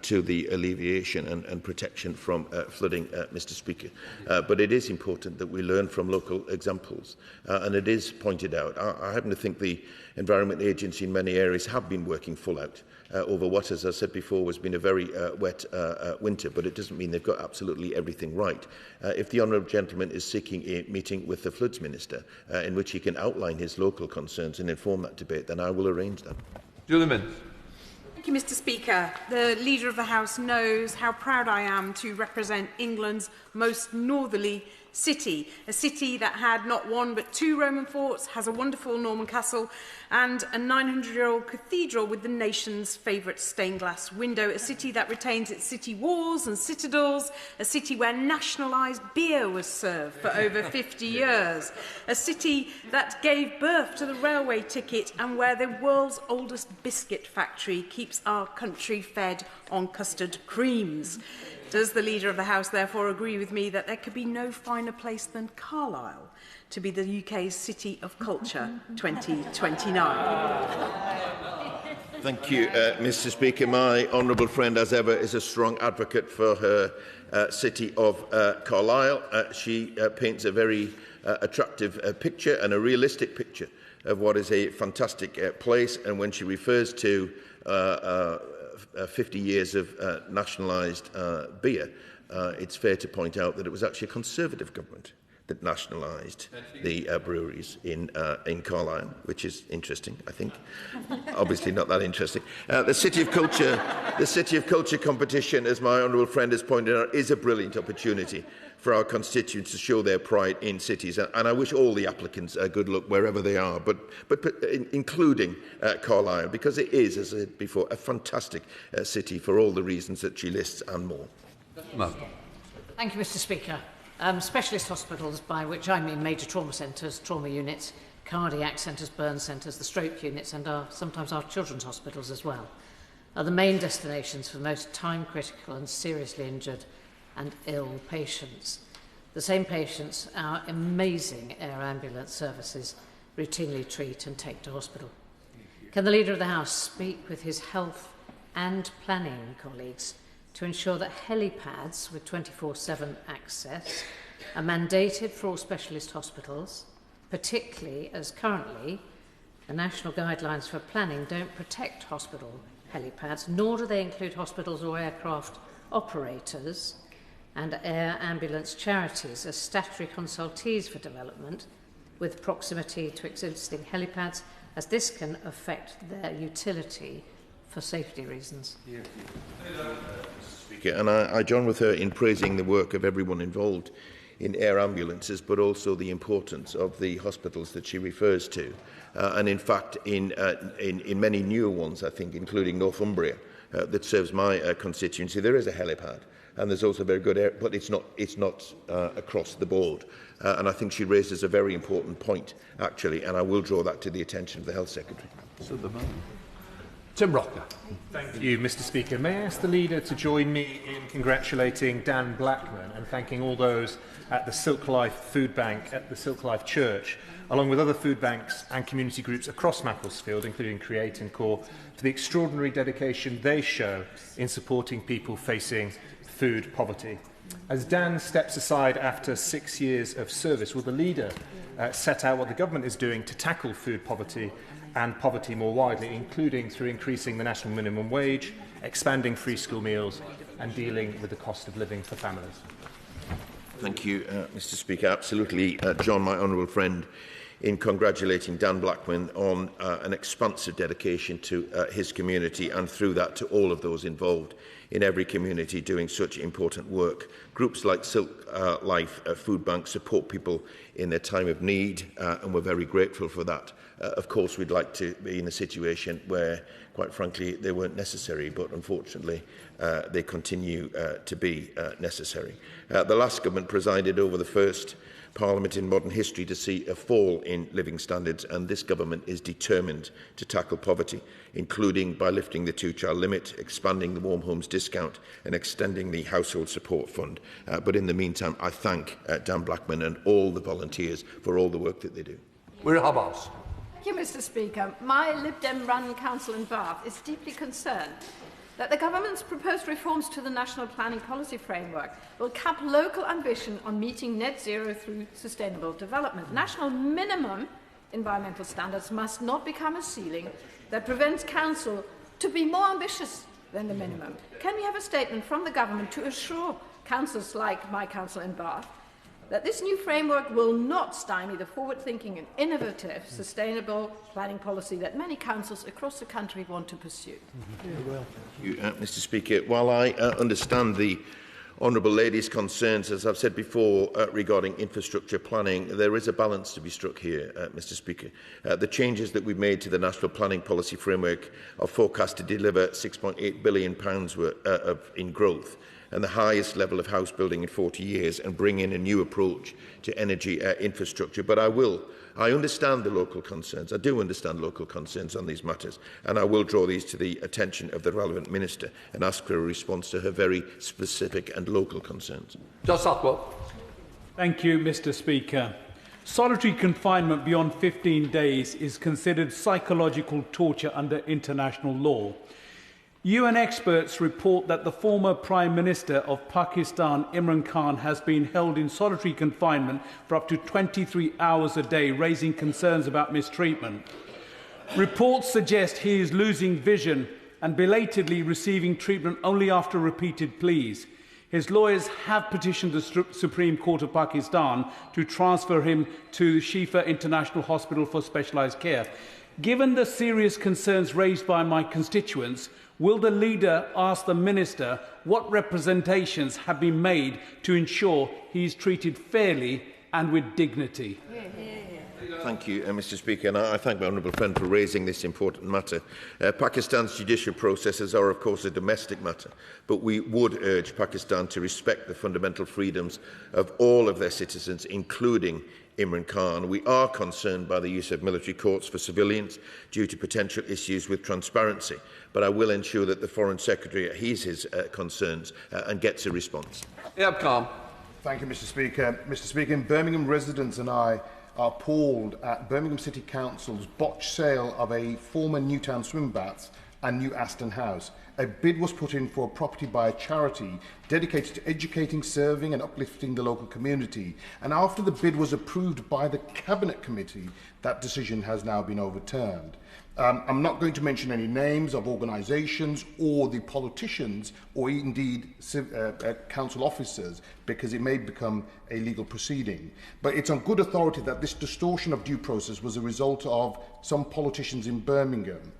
to the alleviation and protection from flooding, Mr. Speaker. But it is important that we learn from local examples. And it is pointed out, I happen to think the Environment Agency in many areas have been working full out over what, as I said before, has been a very wet winter, but it doesn't mean they've got absolutely everything right. If the honourable gentleman is seeking a meeting with the Floods Minister in which he can outline his local concerns and inform that debate, then I will arrange that. Julie Minns. Thank you, Mr. Speaker. The Leader of the House knows how proud I am to represent England's most northerly city, a city that had not one but two Roman forts, has a wonderful Norman castle and a 900-year-old cathedral with the nation's favourite stained glass window, a city that retains its city walls and citadels, a city where nationalised beer was served for over 50 years, a city that gave birth to the railway ticket and where the world's oldest biscuit factory keeps our country fed on custard creams. Does the Leader of the House therefore agree with me that there could be no finer place than Carlisle to be the UK's City of Culture 2029? Thank you, Mr. Speaker. My honourable friend, as ever, is a strong advocate for her city of Carlisle. She paints a very attractive picture and a realistic picture of what is a fantastic place. And when she refers to 50 years of nationalised beer, it's fair to point out that it was actually a Conservative government that nationalised the breweries in Carlisle, which is interesting, I think. Obviously not that interesting. The City of Culture competition, as my honourable friend has pointed out, is a brilliant opportunity for our constituents to show their pride in cities. And I wish all the applicants good luck wherever they are, but including Carlisle, because it is, as I said before, a fantastic city for all the reasons that she lists and more. Thank you, Mr. Speaker. Specialist hospitals, by which I mean major trauma centres, trauma units, cardiac centres, burn centres, the stroke units and sometimes our children's hospitals as well, are the main destinations for most time-critical and seriously injured and ill patients. The same patients our amazing air ambulance services routinely treat and take to hospital. Can the Leader of the House speak with his health and planning colleagues to ensure that helipads with 24/7 access are mandated for all specialist hospitals, particularly as currently the national guidelines for planning don't protect hospital helipads, nor do they include hospitals or aircraft operators and air ambulance charities as statutory consultees for development with proximity to existing helipads, as this can affect their utility for safety reasons. Speaker, and I join with her in praising the work of everyone involved in air ambulances, but also the importance of the hospitals that she refers to. And in fact, in many newer ones, I think, including Northumbria, that serves my constituency, there is a helipad. And there's also very good air, but it's not across the board. And I think she raises a very important point, actually, and I will draw that to the attention of the Health Secretary. Tim Rocker. Thank you, Mr. Speaker. May I ask the Leader to join me in congratulating Dan Blackman and thanking all those at the Silk Life Food Bank at the Silk Life Church, along with other food banks and community groups across Macclesfield, including Create and Core, for the extraordinary dedication they show in supporting people facing food poverty. As Dan steps aside after 6 years of service, will the Leader set out what the government is doing to tackle food poverty and poverty more widely, including through increasing the national minimum wage, expanding free school meals and dealing with the cost of living for families? Thank you, Mr. Speaker. Absolutely, John, my honourable friend, in congratulating Dan Blackman on an expansive dedication to his community and through that to all of those involved in every community doing such important work. Groups like Silk Life Food Bank support people in their time of need, and we're very grateful for that. Of course, we'd like to be in a situation where, quite frankly, they weren't necessary, but unfortunately, they continue to be necessary. The last government presided over the first Parliament in modern history to see a fall in living standards, and this government is determined to tackle poverty, including by lifting the two-child limit, expanding the Warm Homes discount and extending the Household Support Fund. But in the meantime, I thank Dan Blackman and all the volunteers for all the work that they do. We're Hamas. Thank you, Mr. Speaker. My Lib Dem run council in Bath is deeply concerned that the government's proposed reforms to the National Planning Policy Framework will cap local ambition on meeting net zero through sustainable development. National minimum environmental standards must not become a ceiling that prevents council to be more ambitious than the minimum. Can we have a statement from the government to assure councils like my council in Bath that this new framework will not stymie the forward-thinking and innovative sustainable planning policy that many councils across the country want to pursue? Thank you, Mr. Speaker. While I understand the honourable lady's concerns, as I've said before, regarding infrastructure planning, there is a balance to be struck here, Mr. Speaker. The changes that we've made to the National Planning Policy Framework are forecast to deliver £6.8 billion in growth and the highest level of house building in 40 years, and bring in a new approach to energy infrastructure. But I understand the local concerns. I do understand local concerns on these matters, and I will draw these to the attention of the relevant minister and ask for a response to her very specific and local concerns. Thank you, Mr. Speaker. Solitary confinement beyond 15 days is considered psychological torture under international law. UN experts report that the former Prime Minister of Pakistan, Imran Khan, has been held in solitary confinement for up to 23 hours a day, raising concerns about mistreatment. Reports suggest he is losing vision and belatedly receiving treatment only after repeated pleas. His lawyers have petitioned the Supreme Court of Pakistan to transfer him to Shifa International Hospital for specialised care. Given the serious concerns raised by my constituents, will the Leader ask the Minister what representations have been made to ensure he is treated fairly and with dignity? Thank you, Mr. Speaker, and I thank my honourable friend for raising this important matter. Pakistan's judicial processes are, of course, a domestic matter, but we would urge Pakistan to respect the fundamental freedoms of all of their citizens, including Imran Khan. We are concerned by the use of military courts for civilians due to potential issues with transparency, but I will ensure that the Foreign Secretary heeds his concerns and gets a response. Khan. Thank you, Mr. Speaker. Mr. Speaker, Birmingham residents and I are appalled at Birmingham City Council's botched sale of a former Newtown swim baths and New Aston House. A bid was put in for a property by a charity dedicated to educating, serving and uplifting the local community. And after the bid was approved by the Cabinet Committee, that decision has now been overturned. I'm not going to mention any names of organisations or the politicians or indeed council officers because it may become a legal proceeding. But it's on good authority that this distortion of due process was a result of some politicians in Birmingham.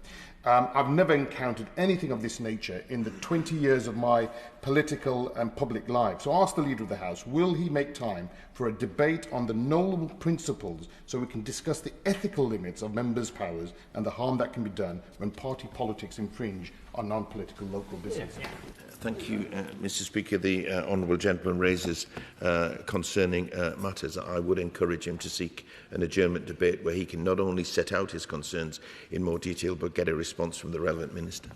I've never encountered anything of this nature in the 20 years of my political and public life. So I ask the Leader of the House, will he make time for a debate on the noble principles so we can discuss the ethical limits of members' powers and the harm that can be done when party politics infringe on non-political local business? Thank you, Mr. Speaker. The honourable gentleman raises concerning matters. I would encourage him to seek an adjournment debate where he can not only set out his concerns in more detail but get a response from the relevant minister.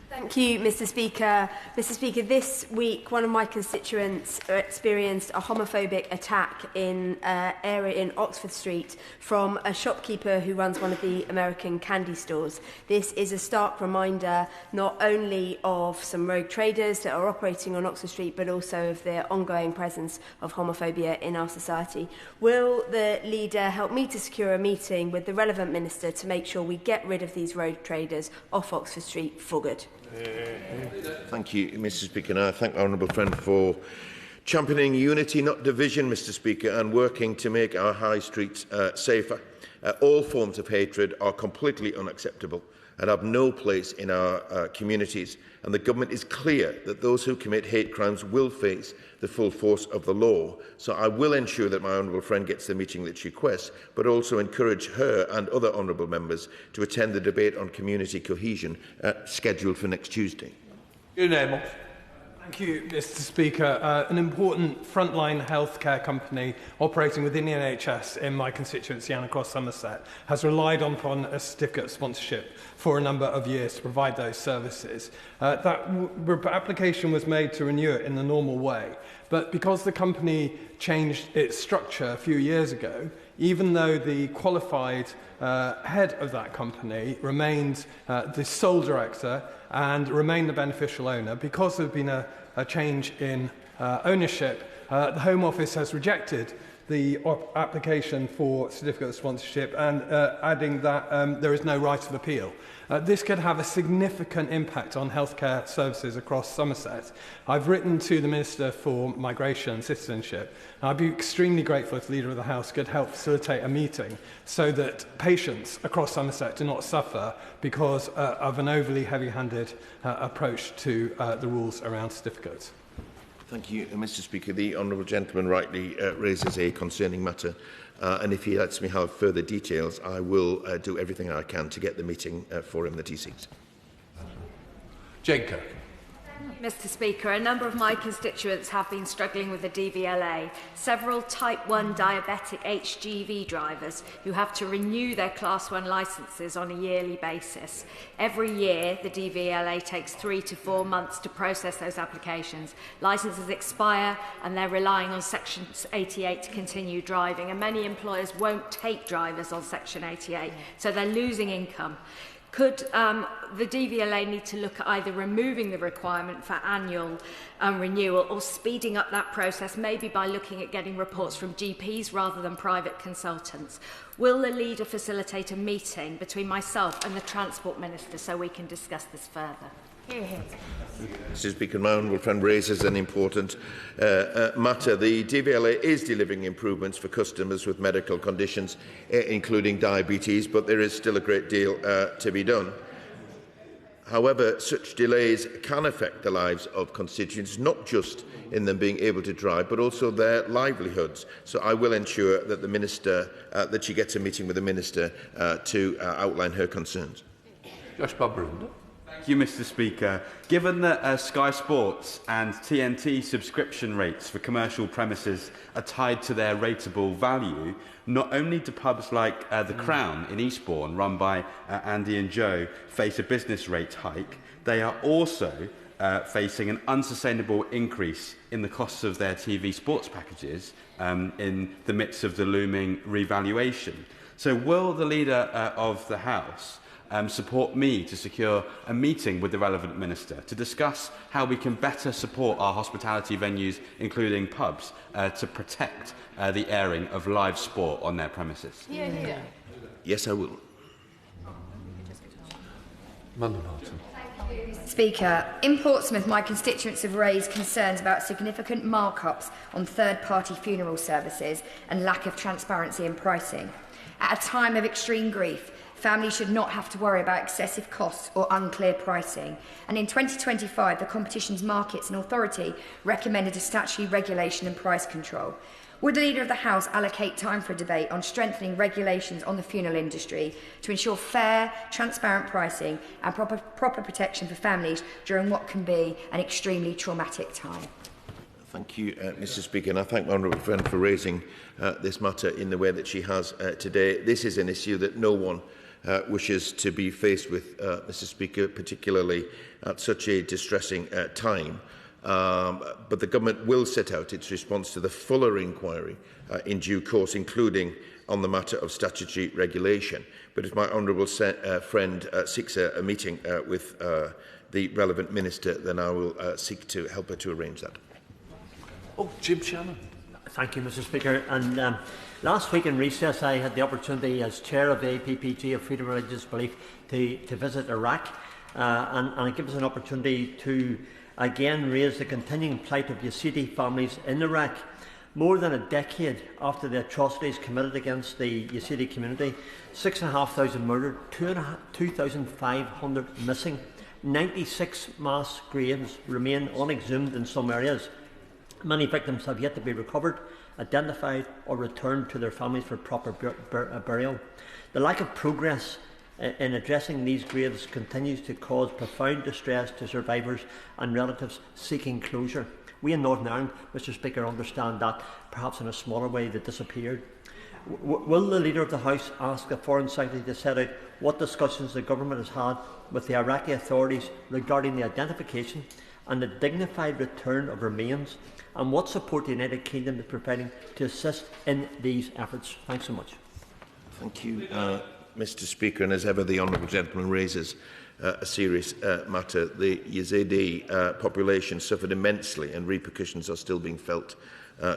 Thank you, Mr. Speaker. Mr. Speaker, this week one of my constituents experienced a homophobic attack in an area in Oxford Street from a shopkeeper who runs one of the American candy stores. This is a stark reminder not only of some rogue traders that are operating on Oxford Street but also of the ongoing presence of homophobia in our society. Will the leader help me to secure a meeting with the relevant minister to make sure we get rid of these rogue traders off Oxford Street for good? Thank you, Mr. Speaker. And I thank my honourable friend for championing unity, not division, Mr. Speaker, and working to make our high streets safer. All forms of hatred are completely unacceptable and have no place in our communities. And the government is clear that those who commit hate crimes will face the full force of the law. So I will ensure that my honourable friend gets the meeting that she requests, but also encourage her and other honourable members to attend the debate on community cohesion scheduled for next Tuesday. Thank you, Mr. Speaker. An important frontline healthcare company operating within the NHS in my constituency and across Somerset has relied upon a certificate of sponsorship for a number of years to provide those services. That application was made to renew it in the normal way, but because the company changed its structure a few years ago, even though the qualified head of that company remained the sole director and remained the beneficial owner, because there had been a change in ownership, the Home Office has rejected the application for certificate of sponsorship and adding that there is no right of appeal. This could have a significant impact on healthcare services across Somerset. I've written to the Minister for Migration and Citizenship, and I'd be extremely grateful if the Leader of the House could help facilitate a meeting so that patients across Somerset do not suffer because of an overly heavy-handed approach to the rules around certificates. Thank you, Mr. Speaker. The honourable gentleman rightly raises a concerning matter, and if he lets me have further details, I will do everything I can to get the meeting for him that he seeks. Jacob. Mr. Speaker, a number of my constituents have been struggling with the DVLA. Several Type 1 diabetic HGV drivers who have to renew their Class 1 licences on a yearly basis. Every year, the DVLA takes 3 to 4 months to process those applications. Licences expire and they're relying on Section 88 to continue driving, and many employers won't take drivers on Section 88, so they're losing income. Could the DVLA need to look at either removing the requirement for annual renewal or speeding up that process, maybe by looking at getting reports from GPs rather than private consultants? Will the leader facilitate a meeting between myself and the Transport Minister so we can discuss this further? Mr. Speaker, my honourable friend raises an important matter. The DVLA is delivering improvements for customers with medical conditions, including diabetes, but there is still a great deal to be done. However, such delays can affect the lives of constituents, not just in them being able to drive, but also their livelihoods. So I will ensure that the Minister, that she gets a meeting with the Minister to outline her concerns. Josh Bobrunda. Thank you, Mr. Speaker. Given that Sky Sports and TNT subscription rates for commercial premises are tied to their rateable value, not only do pubs like the Crown in Eastbourne, run by Andy and Joe, face a business rate hike, they are also facing an unsustainable increase in the costs of their TV sports packages in the midst of the looming revaluation. So will the Leader of the House support me to secure a meeting with the relevant minister to discuss how we can better support our hospitality venues, including pubs, to protect the airing of live sport on their premises? Yes, I will. Speaker, in Portsmouth, my constituents have raised concerns about significant markups on third-party funeral services and lack of transparency in pricing. At a time of extreme grief, families should not have to worry about excessive costs or unclear pricing. And in 2025, the Competitions Markets and Authority recommended a statutory regulation and price control. Would the Leader of the House allocate time for a debate on strengthening regulations on the funeral industry to ensure fair, transparent pricing and proper protection for families during what can be an extremely traumatic time? Thank you, Mr. Speaker, and I thank my honourable friend for raising this matter in the way that she has today. This is an issue that no one wishes to be faced with, Mr. Speaker, particularly at such a distressing time. But the Government will set out its response to the fuller inquiry in due course, including on the matter of statutory regulation. But if my honourable friend seeks a meeting with the relevant minister, then I will seek to help her to arrange that. Oh, Jim Shannon. Thank you, Mr. Speaker. And last week in recess, I had the opportunity as chair of the APPG of Freedom of Religious Belief to visit Iraq, and it gives us an opportunity to again raise the continuing plight of Yazidi families in Iraq. More than a decade after the atrocities committed against the Yazidi community, 6,500 murdered, 2,500 missing, 96 mass graves remain unexhumed in some areas. Many victims have yet to be recovered, identified or returned to their families for proper burial. The lack of progress in addressing these graves continues to cause profound distress to survivors and relatives seeking closure. We in Northern Ireland, Mr. Speaker, understand that, perhaps in a smaller way, they disappeared. Will the Leader of the House ask the Foreign Secretary to set out what discussions the Government has had with the Iraqi authorities regarding the identification and the dignified return of remains, and what support the United Kingdom is providing to assist in these efforts? Thanks so much. Thank you, Mr. Speaker. And as ever, the honourable gentleman raises a serious matter. The Yazidi population suffered immensely, and repercussions are still being felt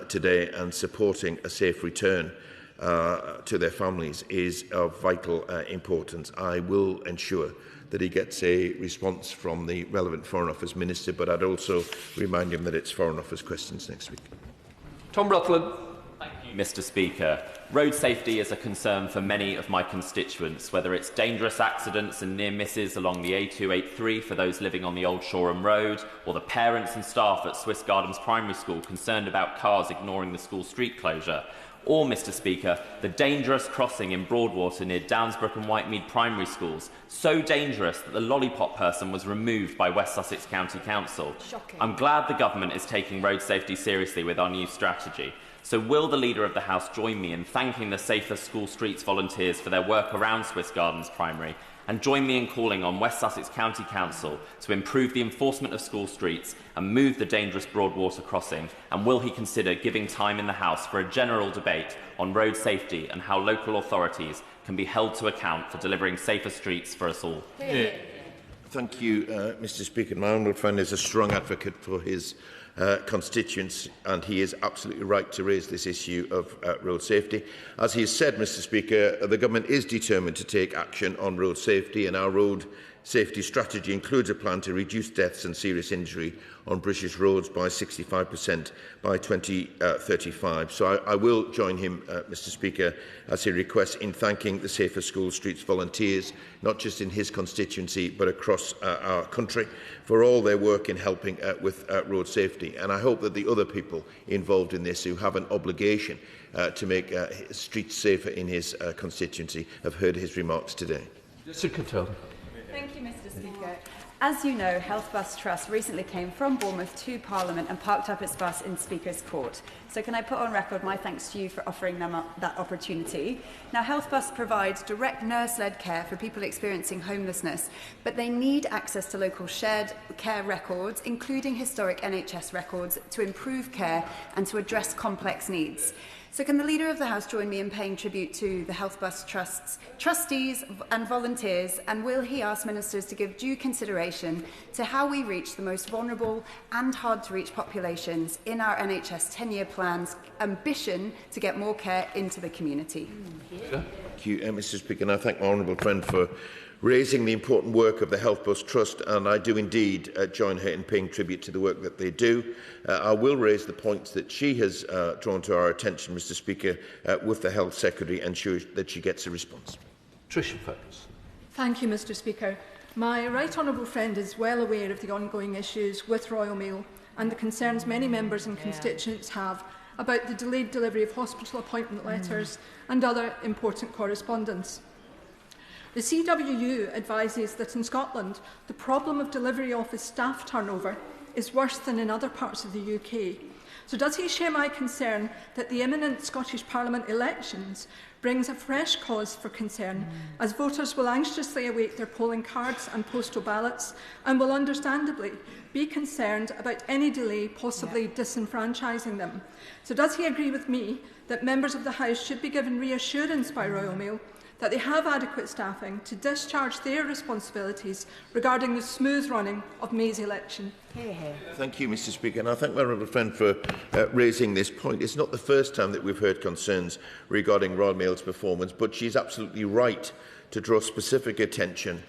today, and supporting a safe return to their families is of vital importance. I will ensure that he gets a response from the relevant Foreign Office Minister, but I'd also remind him that it's Foreign Office questions next week. Tom Rutland. Thank you, Mr. Speaker. Road safety is a concern for many of my constituents, whether it's dangerous accidents and near misses along the A283 for those living on the Old Shoreham Road, or the parents and staff at Swiss Gardens Primary School concerned about cars ignoring the school street closure, or, Mr. Speaker, the dangerous crossing in Broadwater near Downsbrook and Whitemead primary schools, so dangerous that the lollipop person was removed by West Sussex County Council. Shocking. I'm glad the Government is taking road safety seriously with our new strategy. So will the Leader of the House join me in thanking the Safer School Streets volunteers for their work around Swiss Gardens Primary, and join me in calling on West Sussex County Council to improve the enforcement of school streets and move the dangerous Broadwater crossing? And will he consider giving time in the House for a general debate on road safety and how local authorities can be held to account for delivering safer streets for us all? Thank you, Mr. Speaker. My honourable friend is a strong advocate for his constituents, and he is absolutely right to raise this issue of road safety. As he has said, Mr. Speaker, the Government is determined to take action on road safety, and our road safety strategy includes a plan to reduce deaths and serious injury on British roads by 65% by 2035. So I will join him, Mr. Speaker, as he requests, in thanking the Safer School Streets volunteers, not just in his constituency but across our country, for all their work in helping with road safety. And I hope that the other people involved in this who have an obligation to make streets safer in his constituency have heard his remarks today. Jessica Tell. Thank you, Mr. Speaker. As you know, Health Bus Trust recently came from Bournemouth to Parliament and parked up its bus in Speaker's Court. So can I put on record my thanks to you for offering them that opportunity? Now, Health Bus provides direct nurse-led care for people experiencing homelessness, but they need access to local shared care records, including historic NHS records, to improve care and to address complex needs. So can the Leader of the House join me in paying tribute to the Health Bus Trust's trustees and volunteers, and will he ask ministers to give due consideration to how we reach the most vulnerable and hard-to-reach populations in our NHS 10-year plan's ambition to get more care into the community? Thank you, Mr Speaker, and I thank my honourable friend for raising the important work of the Health Bus Trust, and I do indeed join her in paying tribute to the work that they do. I will raise the points that she has drawn to our attention, Mr Speaker, with the Health Secretary, and ensure that she gets a response. Tricia Fergus. Thank you, Mr Speaker. My right honourable friend is well aware of the ongoing issues with Royal Mail and the concerns many members and constituents have about the delayed delivery of hospital appointment letters and other important correspondence. The CWU advises that in Scotland, the problem of delivery office staff turnover is worse than in other parts of the UK. So does he share my concern that the imminent Scottish Parliament elections brings a fresh cause for concern, as voters will anxiously await their polling cards and postal ballots and will understandably be concerned about any delay possibly disenfranchising them? So does he agree with me that members of the House should be given reassurance by Royal Mail that they have adequate staffing to discharge their responsibilities regarding the smooth running of May's election? Thank you, Mr Speaker, and I thank my honourable friend for raising this point. It's not the first time that we've heard concerns regarding Royal Mail's performance, but she's absolutely right to draw specific attention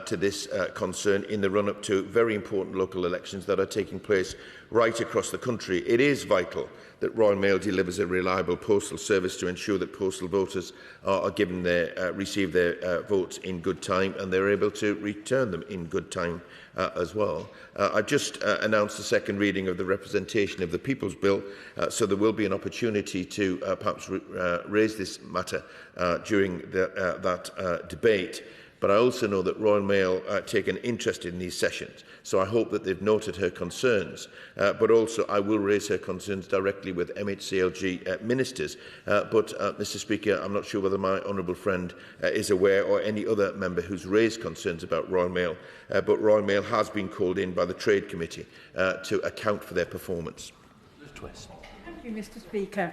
to this concern in the run-up to very important local elections that are taking place right across the country. It is vital that Royal Mail delivers a reliable postal service to ensure that postal voters are given their, receive their votes in good time, and they're able to return them in good time as well. I just announced the second reading of the representation of the People's Bill, so there will be an opportunity to perhaps raise this matter during that debate. But I also know that Royal Mail take an interest in these sessions, so I hope that they've noted her concerns. But also I will raise her concerns directly with MHCLG ministers. Mr Speaker, I'm not sure whether my honourable friend is aware, or any other member who's raised concerns about Royal Mail, but Royal Mail has been called in by the Trade Committee to account for their performance. Thank you, Mr Speaker.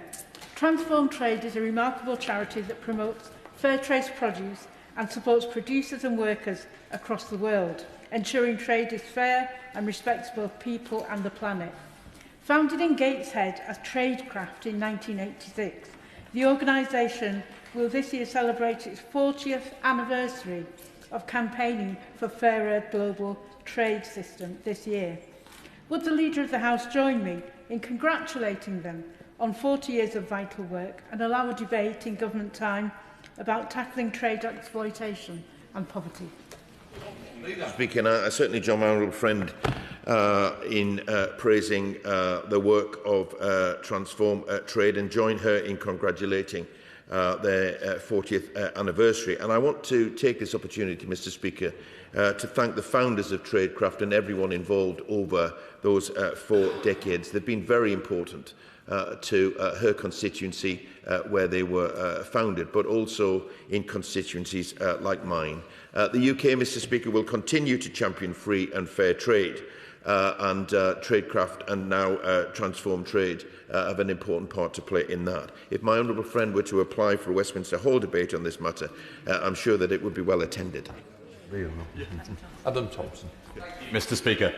Transform Trade is a remarkable charity that promotes fair trade produce and supports producers and workers across the world, ensuring trade is fair and respects both people and the planet. Founded in Gateshead as Tradecraft in 1986, the organisation will this year celebrate its 40th anniversary of campaigning for fairer global trade system this year. Would the Leader of the House join me in congratulating them on 40 years of vital work and allow a debate in government time about tackling trade exploitation and poverty? Speaking, I certainly join my honourable friend in praising the work of Transform Trade, and join her in congratulating their 40th anniversary. And I want to take this opportunity, Mr Speaker, to thank the founders of Tradecraft and everyone involved over those 4 decades. They've been very important to her constituency where they were founded, but also in constituencies like mine. The UK, Mr Speaker, will continue to champion free and fair trade, and Tradecraft and now Transform Trade have an important part to play in that. If my honourable friend were to apply for a Westminster Hall debate on this matter, I'm sure that it would be well attended. Adam Thompson. Mr Speaker,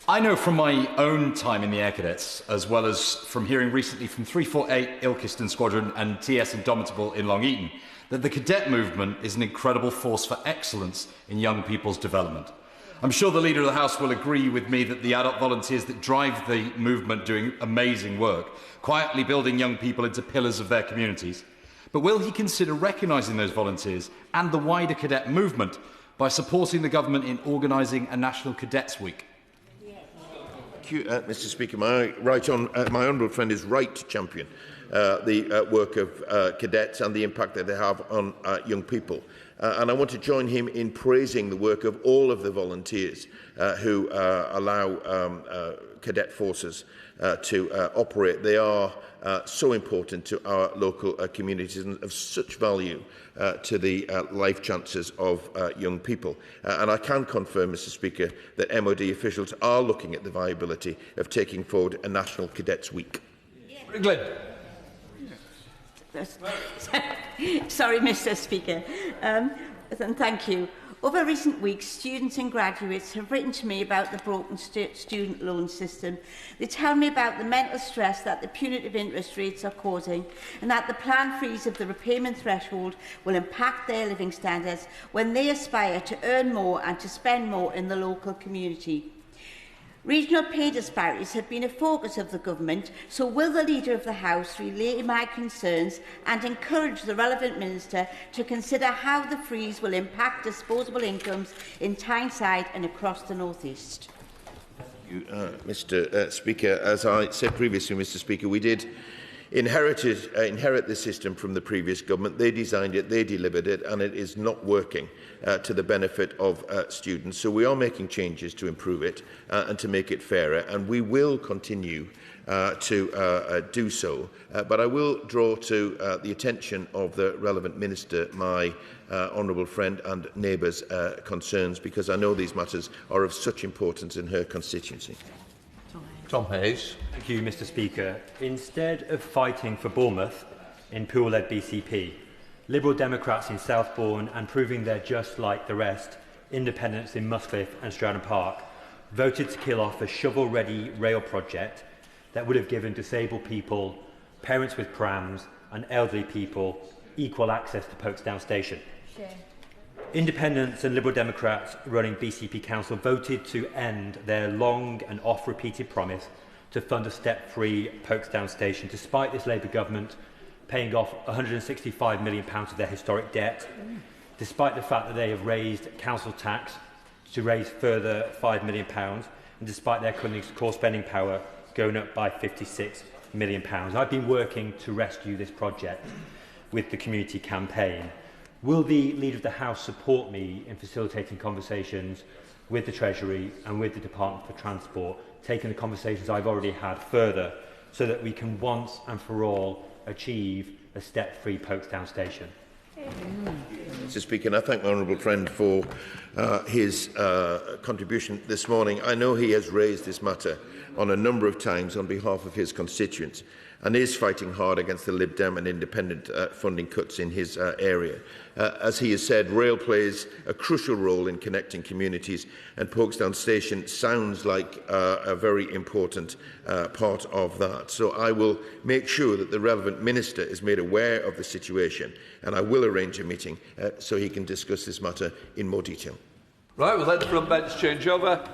I know from my own time in the Air Cadets, as well as from hearing recently from 348 Ilkeston Squadron and TS Indomitable in Long Eaton, that the cadet movement is an incredible force for excellence in young people's development. I'm sure the Leader of the House will agree with me that the adult volunteers that drive the movement doing amazing work, quietly building young people into pillars of their communities. But will he consider recognising those volunteers and the wider cadet movement by supporting the government in organising a National Cadets Week? Thank you, Mr Speaker. My honourable friend is right to champion the work of cadets and the impact that they have on young people. And I want to join him in praising the work of all of the volunteers who allow cadet forces to operate. They are so important to our local communities and of such value to the life chances of young people. And I can confirm, Mr Speaker, that MOD officials are looking at the viability of taking forward a National Cadets Week. Sorry, Mr Speaker, and thank you. Over recent weeks, students and graduates have written to me about the broken student loan system. They tell me about the mental stress that the punitive interest rates are causing, and that the planned freeze of the repayment threshold will impact their living standards when they aspire to earn more and to spend more in the local community. Regional pay disparities have been a focus of the Government, so will the Leader of the House relay my concerns and encourage the relevant Minister to consider how the freeze will impact disposable incomes in Tyneside and across the North East? Thank you, Mr Speaker. As I said previously, Mr Speaker, we did inherit the system from the previous government. They designed it, they delivered it, and it is not working to the benefit of students. So we are making changes to improve it and to make it fairer, and we will continue to do so. But I will draw to the attention of the relevant minister my honourable friend and neighbour's concerns, because I know these matters are of such importance in her constituency. Tom Hayes. Thank you, Mr Speaker. Instead of fighting for Bournemouth in Poole-led BCP, Liberal Democrats in Southbourne and proving they're just like the rest, independents in Muscliffe and Stratton Park, voted to kill off a shovel-ready rail project that would have given disabled people, parents with prams and elderly people equal access to Folkestone Station. Sure. Independents and Liberal Democrats running BCP Council voted to end their long and oft-repeated promise to fund a step-free Folkestone Station, despite this Labour government paying off £165 million of their historic debt, despite the fact that they have raised council tax to raise further £5 million, and despite their core spending power going up by £56 million. I've been working to rescue this project with the community campaign. Will the Leader of the House support me in facilitating conversations with the Treasury and with the Department for Transport, taking the conversations I've already had further, so that we can once and for all achieve a step-free Folkestone Station? Mr Speaker, and I thank my honourable friend for his contribution this morning. I know he has raised this matter on a number of times on behalf of his constituents and is fighting hard against the Lib Dem and independent funding cuts in his area. As he has said, rail plays a crucial role in connecting communities, and Folkestone Station sounds like a very important part of that. So I will make sure that the relevant minister is made aware of the situation, and I will arrange a meeting so he can discuss this matter in more detail. Right, we'll let the front bench change over.